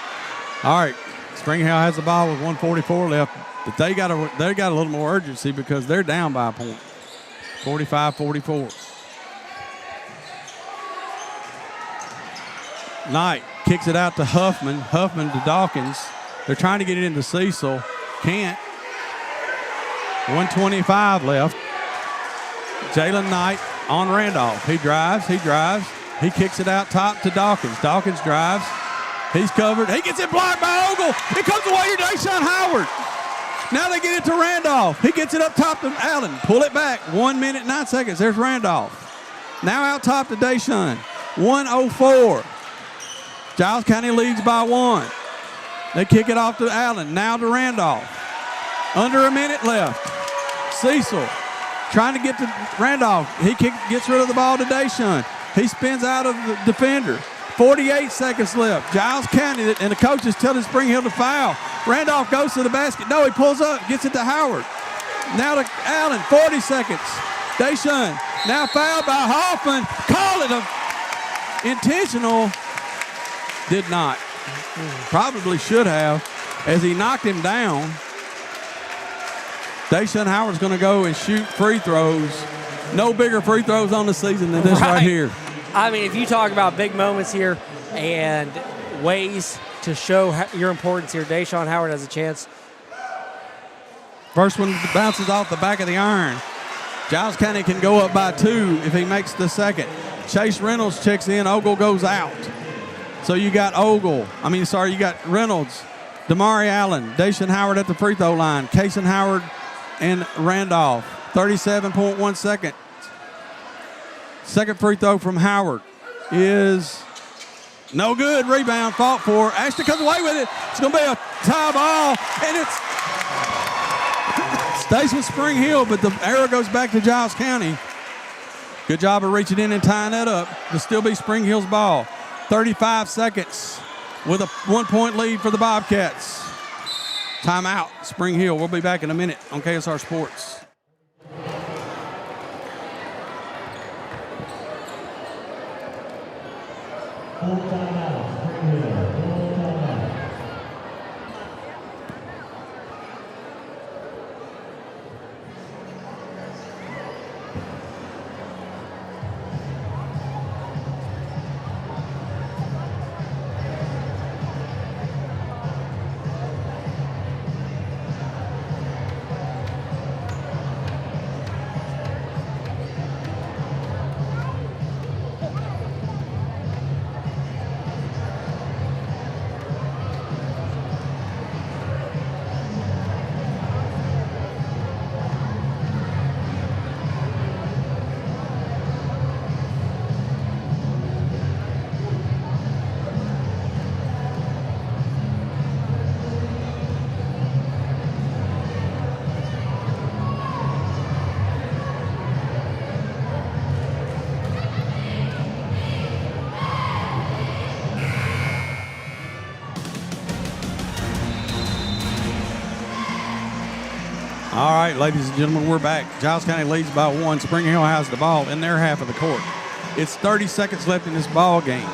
All right, Spring Hill has the ball with 1:44 left, but they got a little more urgency because they're down by a point. 45-44. Knight kicks it out to Huffman. Huffman to Dawkins. They're trying to get it into Cecil. Can't. 1:25 left. Jalen Knight on Randolph. He drives. He kicks it out top to Dawkins. Dawkins drives. He's covered. He gets it blocked by Ogle. It comes away to Dacian Howard. Now they get it to Randolph. He gets it up top to Allen. Pull it back. 1 minute, 9 seconds. There's Randolph. Now out top to Dacian. 1:04. Giles County leads by 1. They kick it off to Allen. Now to Randolph. Under a minute left. Cecil trying to get to Randolph. He gets rid of the ball to Dacian. He spins out of the defender. 48 seconds left. Giles County and the coaches telling Spring Hill to foul. Randolph goes to the basket. No, he pulls up, gets it to Howard. Now to Allen. 40 seconds. Dacian now fouled by Hoffman. Call it a intentional. Did not. Probably should have, as he knocked him down. Dacian Howard's going to go and shoot free throws. No bigger free throws on the season than this right here. If you talk about big moments here and ways to show your importance here, Dacian Howard has a chance. First one bounces off the back of the iron. Giles County can go up by 2 if he makes the second. Chase Reynolds checks in. Ogle goes out. So you got you got Reynolds, Damari Allen, Dacian Howard at the free throw line, Cason Howard and Randolph. 37.1 seconds. Second free throw from Howard is no good. Rebound fought for. Ashton comes away with it. It's going to be a tie ball, and it stays with Spring Hill, but the arrow goes back to Giles County. Good job of reaching in and tying that up. It'll still be Spring Hill's ball. 35 seconds with a 1-point lead for the Bobcats. Timeout, Spring Hill. We'll be back in a minute on KSR Sports. All right, ladies and gentlemen, we're back. Giles County leads by 1. Spring Hill has the ball in their half of the court. It's 30 seconds left in this ball game.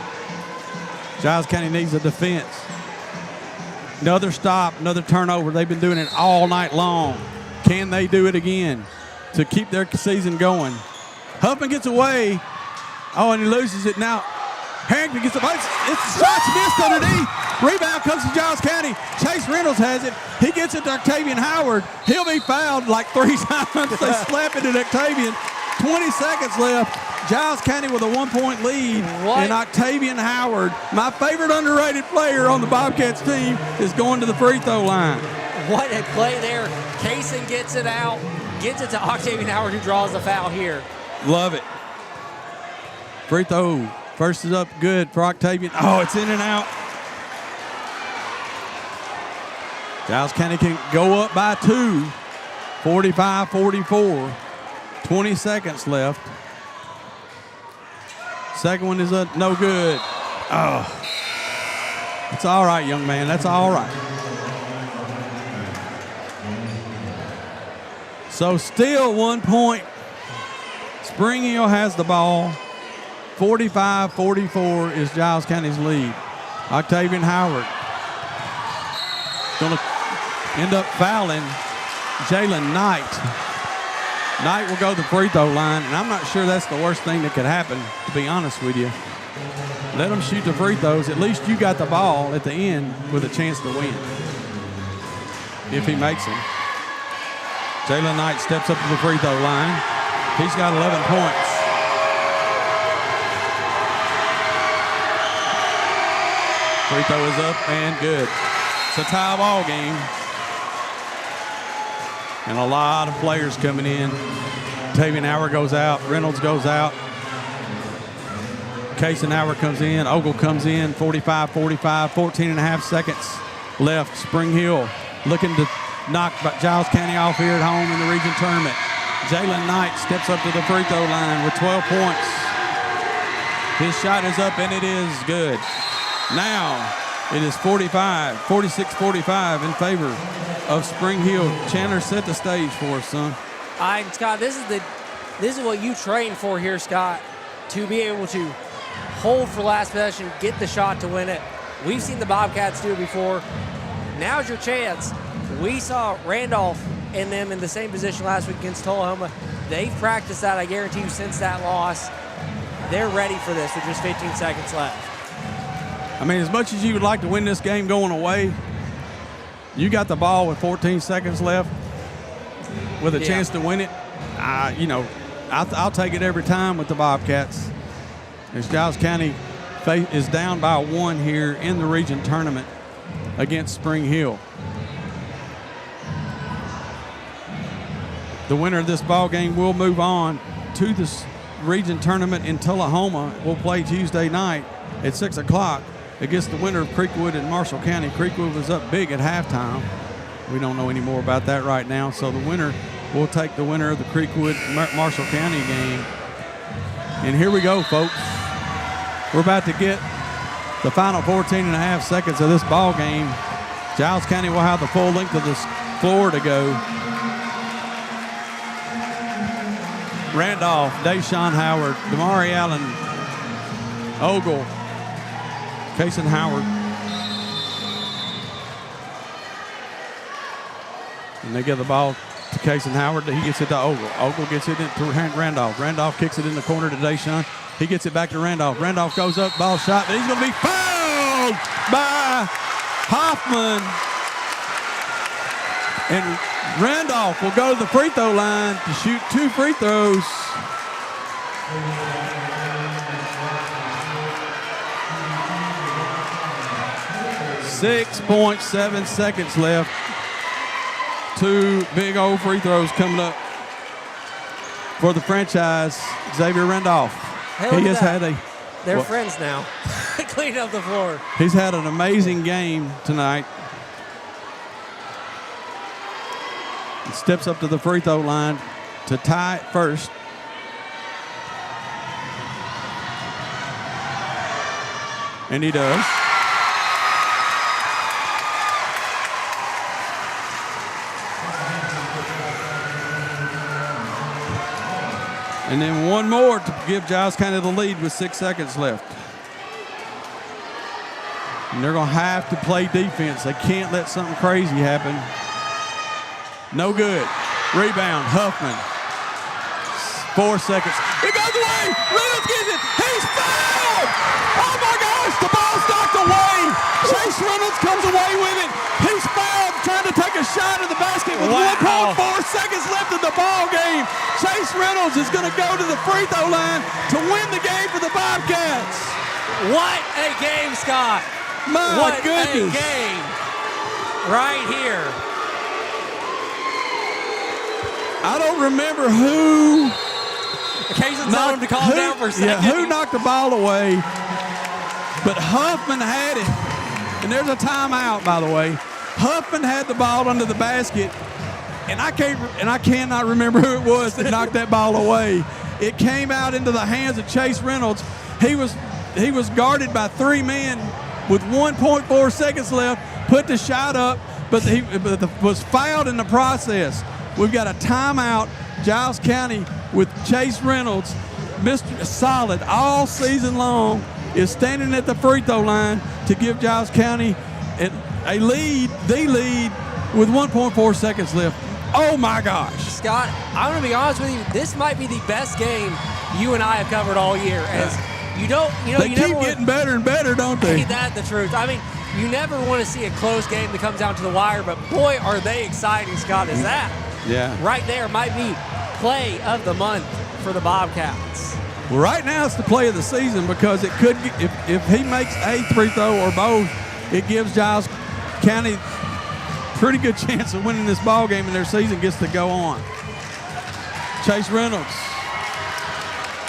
Giles County needs a defense. Another stop, another turnover. They've been doing it all night long. Can they do it again to keep their season going? Huffman gets away. Oh, and he loses it now. Harrington gets the ball. It's shots missed underneath. Rebound comes to Giles County. Chase Reynolds has it. He gets it to Octavian Howard. He'll be fouled like 3 times. They slap it at Octavian. 20 seconds left. Giles County with a 1-point lead. And Octavian Howard, my favorite underrated player on the Bobcats team, is going to the free throw line. What a play there. Kaysen gets it out, gets it to Octavian Howard, who draws the foul here. Love it. Free throw. First is up good for Octavian. Oh, it's in and out. Giles County can go up by 2. 45-44. 20 seconds left. Second one is no good. Oh. It's all right, young man. That's all right. So still 1 point. Spring Hill has the ball. 45-44 is Giles County's lead. Octavian Howard going to end up fouling Jalen Knight. Knight will go to the free throw line, and I'm not sure that's the worst thing that could happen, to be honest with you. Let them shoot the free throws. At least you got the ball at the end with a chance to win, if he makes them. Jalen Knight steps up to the free throw line. He's got 11 points. Free throw is up and good. It's a tie ball game. And a lot of players coming in. Octavian Howard goes out. Reynolds goes out. Kaysen Howard comes in. Ogle comes in. 45-45. 14 and a half seconds left. Spring Hill looking to knock Giles County off here at home in the region tournament. Jalen Knight steps up to the free throw line with 12 points. His shot is up and it is good. Now it is 46-45 in favor of Spring Hill. Chandler, set the stage for us, son. Scott, this is what you train for here, Scott, to be able to hold for last possession, get the shot to win it. We've seen the Bobcats do it before. Now's your chance. We saw Randolph and them in the same position last week against Tullahoma. They've practiced that, I guarantee you, since that loss. They're ready for this with just 15 seconds left. I mean, as much as you would like to win this game going away, you got the ball with 14 seconds left with a chance to win it. I'll take it every time with the Bobcats. As Giles County is down by 1 here in the region tournament against Spring Hill. The winner of this ball game will move on to this region tournament in Tullahoma. We'll play Tuesday night at 6 o'clock against the winner of Creekwood and Marshall County. Creekwood was up big at halftime. We don't know any more about that right now. So the winner will take the winner of the Creekwood-Marshall County game. And here we go, folks. We're about to get the final 14 and a half seconds of this ball game. Giles County will have the full length of this floor to go. Randolph, Deshaun Howard, Damari Allen, Ogle, Kaysen Howard. And they give the ball to Kaysen Howard. He gets it to Ogle. Ogle gets it to Randolph. Randolph kicks it in the corner to Deshaun. He gets it back to Randolph. Randolph goes up, ball shot, but he's going to be fouled by Hoffman. And Randolph will go to the free throw line to shoot 2 free throws. .7 seconds left. 2 big old free throws coming up for the franchise. Xavier Randolph. Hey, he has had a. They're friends now. Clean up the floor. He's had an amazing game tonight. He steps up to the free throw line to tie it first. And he does. And then one more to give Giles County the lead with 6 seconds left. And they're going to have to play defense. They can't let something crazy happen. No good. Rebound, Huffman. 4 seconds. It goes away. Reynolds gets it. He's fouled. Oh my gosh, the ball's knocked away. Chase Reynolds comes away with it. He's fouled, trying to take a shot at the basket with 1.4 seconds left in the ball game. Chase Reynolds is going to go to the free throw line to win the game for the Bobcats. What a game, Scott. My goodness. What a game right here. I don't remember who. Occasionally tell him to calm down for a second. Yeah, who knocked the ball away? But Huffman had it. And there's a timeout, by the way. Huffman had the ball under the basket, and I cannot remember who it was that knocked that ball away. It came out into the hands of Chase Reynolds. He was guarded by 3 men with 1.4 seconds left. Put the shot up, but he was fouled in the process. We've got a timeout. Giles County with Chase Reynolds, Mr. Solid all season long, is standing at the free throw line to give Giles County the lead with 1.4 seconds left. Oh my gosh. Scott, I'm going to be honest with you. This might be the best game you and I have covered all year. As they keep getting better and better, don't they? Ain't that the truth? I mean, you never want to see a close game that comes down to the wire, but boy, are they exciting, Scott. Is that? Yeah. Right there might be play of the month for the Bobcats. Well, right now it's the play of the season because it could, if he makes a free throw or both, it gives Giles County pretty good chance of winning this ball game, and their season gets to go on. Chase Reynolds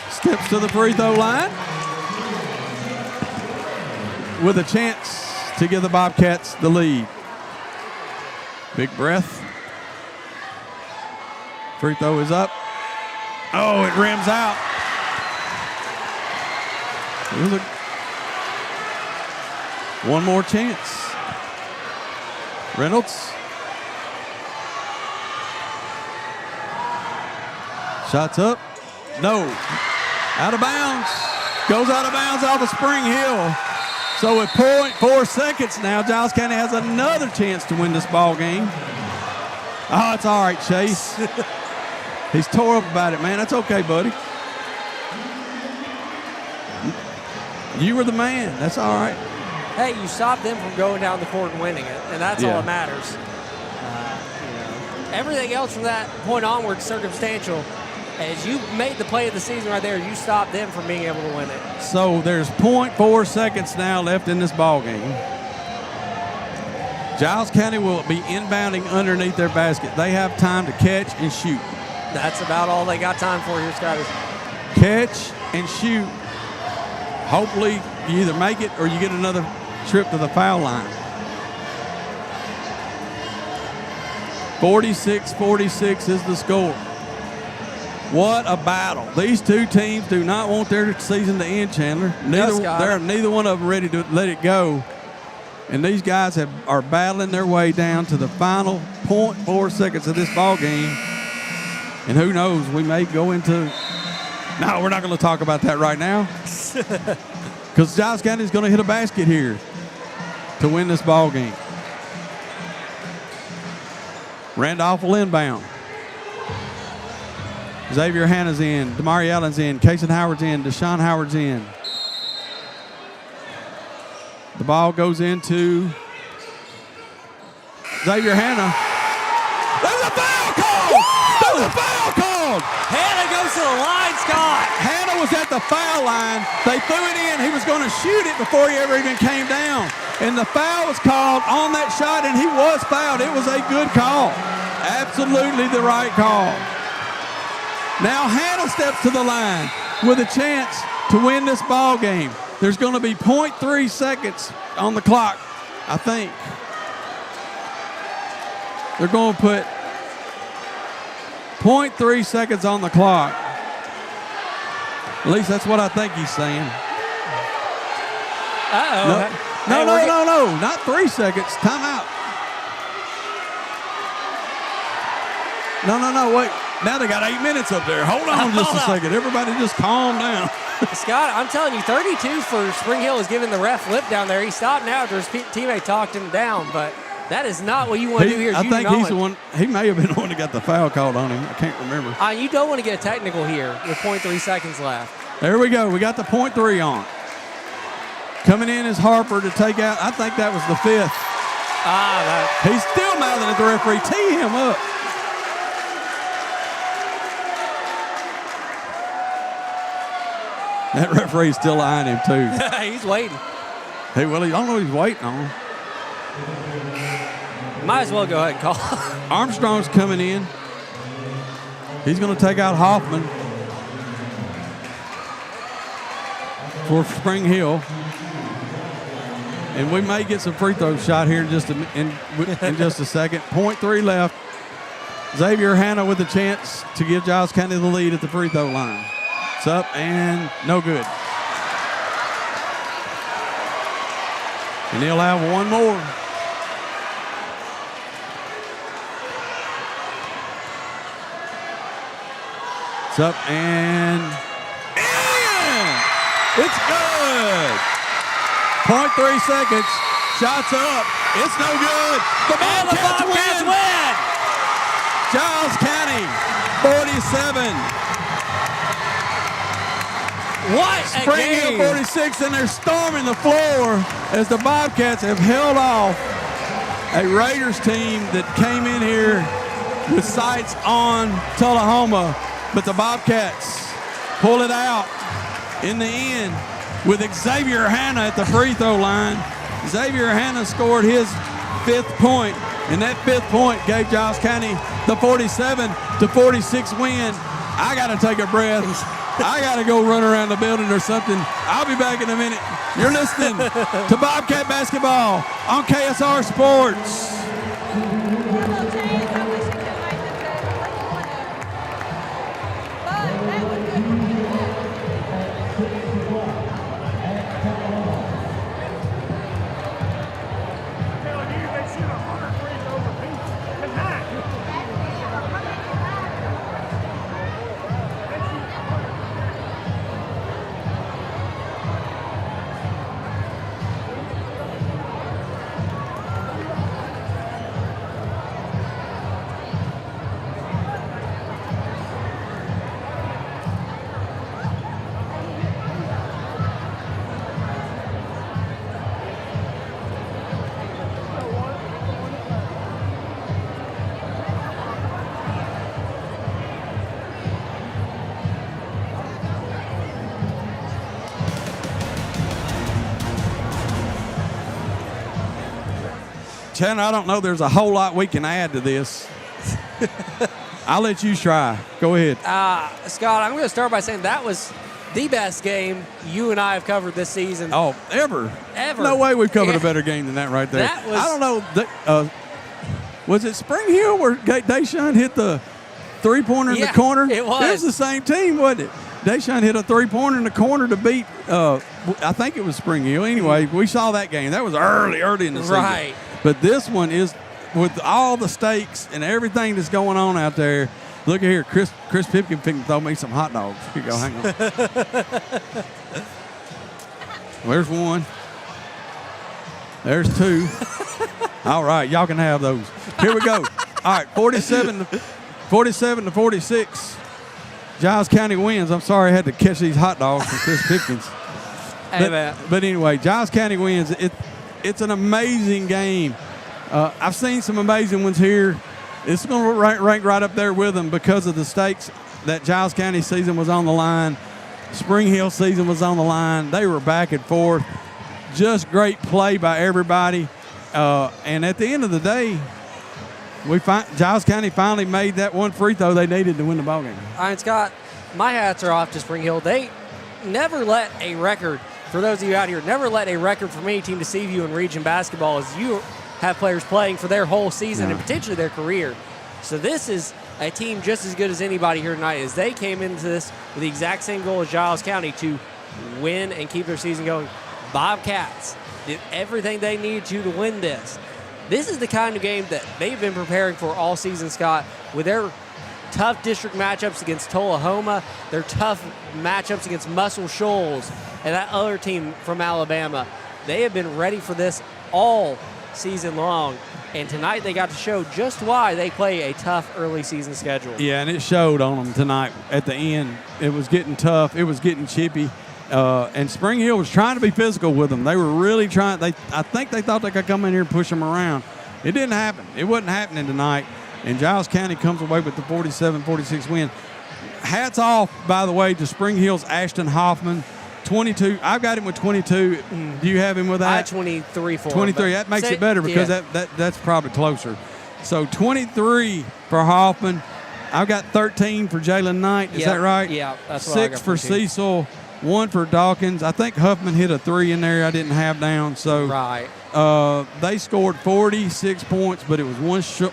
steps to the free throw line with a chance to give the Bobcats the lead. Big breath. Free throw is up. Oh, it rims out. One more chance. Reynolds. Shots up. No. Out of bounds. Goes out of bounds off of Spring Hill. So with 0.4 seconds now, Giles County has another chance to win this ball game. Oh, it's all right, Chase. He's tore up about it, man. That's okay, buddy. You were the man. That's all right. Hey, you stopped them from going down the court and winning it, and that's all that matters. Everything else from that point onward circumstantial. As you made the play of the season right there, you stopped them from being able to win it. So there's 0.4 seconds now left in this ball game. Giles County will be inbounding underneath their basket. They have time to catch and shoot. That's about all they got time for here, Scott. Catch and shoot. Hopefully you either make it or you get another trip to the foul line. 46-46 is the score. What a battle. These two teams do not want their season to end, Chandler. Neither one of them ready to let it go. And these guys are battling their way down to the final 0.4 seconds of this ball game. And who knows, we may go into – no, we're not going to talk about that right now. Because Giles County is going to hit a basket here to win this ball game. Randolph will inbound. Xavier Hanna's in. Damari Allen's in. Kason Howard's in. Deshaun Howard's in. The ball goes into Xavier Hanna. There's a foul called! There's a foul called! Hanna goes to the line, Scott. Hanna was at the foul line. They threw it in. He was going to shoot it before he ever even came down. And the foul was called on that shot, and he was fouled. It was a good call. Absolutely the right call. Now Hanna steps to the line with a chance to win this ball game. There's going to be 0.3 seconds on the clock, I think. They're going to put 0.3 seconds on the clock. At least that's what I think he's saying. Uh-oh. No, not 3 seconds. Time out. No, wait. Now they got 8 minutes up there. Hold on just a second. Everybody just calm down. Scott, I'm telling you, 32 for Spring Hill is giving the ref lip down there. He stopped now after his teammate talked him down, but That is not what you want to do here. I think he's the one. He may have been the one that got the foul called on him. I can't remember. You don't want to get a technical here with 0.3 seconds left. There we go. We got the 0.3 on. Coming in is Harper to take out. I think that was the 5th. He's still mouthing at the referee. Tee him up. That referee's still eyeing him, too. He's waiting. Hey, well, I don't know what he's waiting on. Might as well go ahead and call. Armstrong's coming in. He's going to take out Hoffman for Spring Hill. And we may get some free throw shot here in just a second. 0.3 left. Xavier Hanna with a chance to give Giles County the lead at the free throw line. It's up and no good. And he'll have one more. It's up and in. It's good. 0.3 seconds. Shots up. It's no good. The Bobcats win. Giles County, 47. What a Spring game. Hill 46, and they're storming the floor as the Bobcats have held off a Raiders team that came in here with sights on Tullahoma. But the Bobcats pull it out in the end with Xavier Hanna at the free throw line. Xavier Hanna scored his 5th point, and that 5th point gave Giles County the 47-46 win. I got to take a breath. I got to go run around the building or something. I'll be back in a minute. You're listening to Bobcat Basketball on KSR Sports. Chandler, I don't know there's a whole lot we can add to this. I'll let you try. Go ahead. Scott, I'm going to start by saying that was the best game you and I have covered this season. Oh, ever. Ever. No way we've covered a better game than that right there. That was, I don't know. Was it Spring Hill where Deshaun hit the three-pointer in the corner? It was. It was the same team, wasn't it? Deshaun hit a three-pointer in the corner to beat, I think it was Spring Hill. Anyway, we saw that game. That was early in the season. Right. But this one is, with all the stakes and everything that's going on out there. Look at here, Chris Pipkin can throw me some hot dogs. Here you go, hang on. There's one. There's two. All right, y'all can have those. Here we go. All right, 47-46. Giles County wins. I'm sorry I had to catch these hot dogs from Chris Pipkins. But anyway, Giles County wins. It's an amazing game. I've seen some amazing ones here. It's going to rank right up there with them because of the stakes that Giles County season was on the line. Spring Hill season was on the line. They were back and forth. Just great play by everybody. And at the end of the day, Giles County finally made that one free throw they needed to win the ballgame. All right, Scott, my hats are off to Spring Hill. They never let a record, for those of you out here, never let a record from any team deceive you in region basketball as you have players playing for their whole season and potentially their career. So this is a team just as good as anybody here tonight as they came into this with the exact same goal as Giles County to win and keep their season going. Bobcats did everything they needed to win this. This is the kind of game that they've been preparing for all season, Scott, with their tough district matchups against Tullahoma, their tough matchups against Muscle Shoals, and that other team from Alabama. They have been ready for this all season long. And tonight they got to show just why they play a tough early season schedule. Yeah, and it showed on them tonight at the end. It was getting tough. It was getting chippy. And Spring Hill was trying to be physical with them. They were really trying. I think they thought they could come in here and push them around. It didn't happen. It wasn't happening tonight. And Giles County comes away with the 47-46 win. Hats off, by the way, to Spring Hill's Ashton Hoffman. 22. I've got him with 22. Do you have him with that? I had 23 for 23. That makes it better because that's probably closer. So 23 for Hoffman. I've got 13 for Jalen Knight. Is that right? Yeah, that's what I got. 6 for Cecil. 1 for Dawkins. I think Huffman hit a 3 in there I didn't have down. So right. They scored 46 points, but it was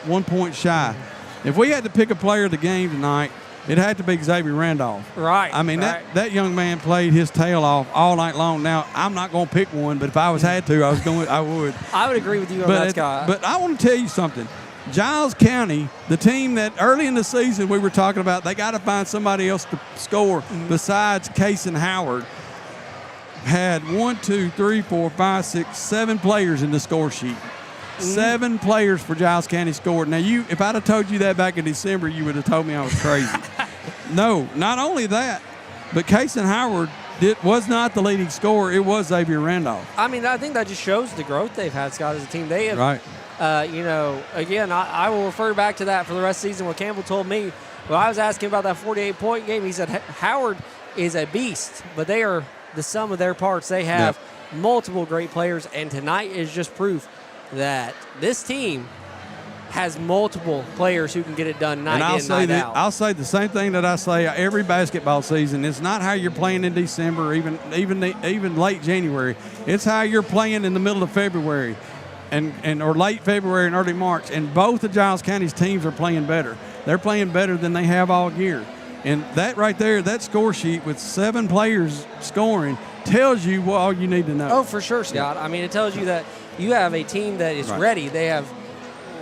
1 point shy. If we had to pick a player of the game tonight, it had to be Xavier Randolph. Right. I mean, right. that young man played his tail off all night long. Now, I'm not going to pick one, but if I had to, I would. I would agree with you on that, Scott. But I want to tell you something. Giles County, the team that early in the season we were talking about, they got to find somebody else to score besides Case and Howard, had 7 players in the score sheet. 7 players for Giles County scored. Now, if I'd have told you that back in December, you would have told me I was crazy. No, not only that, but Case and Howard was not the leading scorer. It was Xavier Randolph. I mean, I think that just shows the growth they've had, Scott, as a team. They have, right. Again, I will refer back to that for the rest of the season. What Campbell told me when I was asking about that 48-point game, he said Howard is a beast, but they are the sum of their parts. They have multiple great players, and tonight is just proof that this team has multiple players who can get it done night in, night out. I'll say the same thing that I say every basketball season. It's not how you're playing in December, or even late January. It's how you're playing in the middle of February, or late February and early March. And both of Giles County's teams are playing better. They're playing better than they have all year. And that right there, that score sheet with 7 players scoring, tells you all you need to know. Oh, for sure, Scott. I mean, it tells you that you have a team that is ready. They have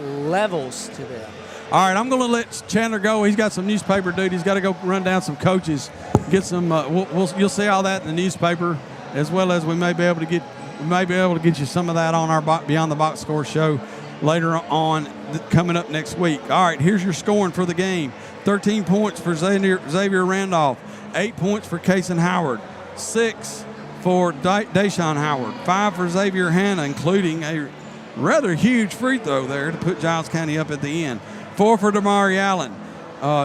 levels to them. All right, I'm going to let Chandler go. He's got some newspaper duty. He's got to go run down some coaches, get some. You'll see all that in the newspaper, as well as we may be able to get you some of that on our Beyond the Box Score show later on, coming up next week. All right, here's your scoring for the game: 13 points for Xavier Randolph, 8 points for Case and Howard, 6 for Deshaun Howard, 5 for Xavier Hanna, including a rather huge free throw there to put Giles County up at the end, 4 for Damari Allen,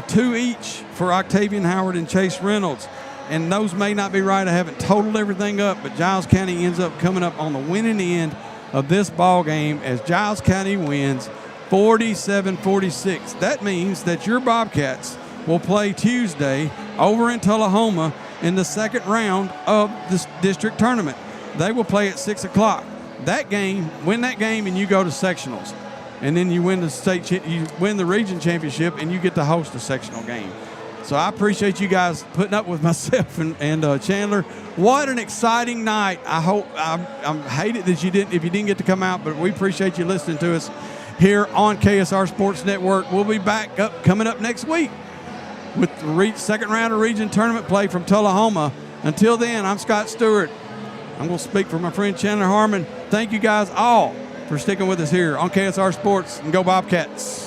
2 each for Octavian Howard and Chase Reynolds. And those may not be right. I haven't totaled everything up, but Giles County ends up coming up on the winning end of this ball game as Giles County wins 47-46. That means that your Bobcats will play Tuesday over in Tullahoma in the second round of this district tournament. They will play at 6 o'clock. Win that game, and you go to sectionals. And then you win the region championship, and you get to host a sectional game. So I appreciate you guys putting up with myself and Chandler. What an exciting night! I hate it that you didn't get to come out, but we appreciate you listening to us here on KSR Sports Network. We'll be back coming up next week with the second round of region tournament play from Tullahoma. Until then, I'm Scott Stewart. I'm going to speak for my friend Chandler Harmon. Thank you guys all for sticking with us here on KSR Sports, and go Bobcats.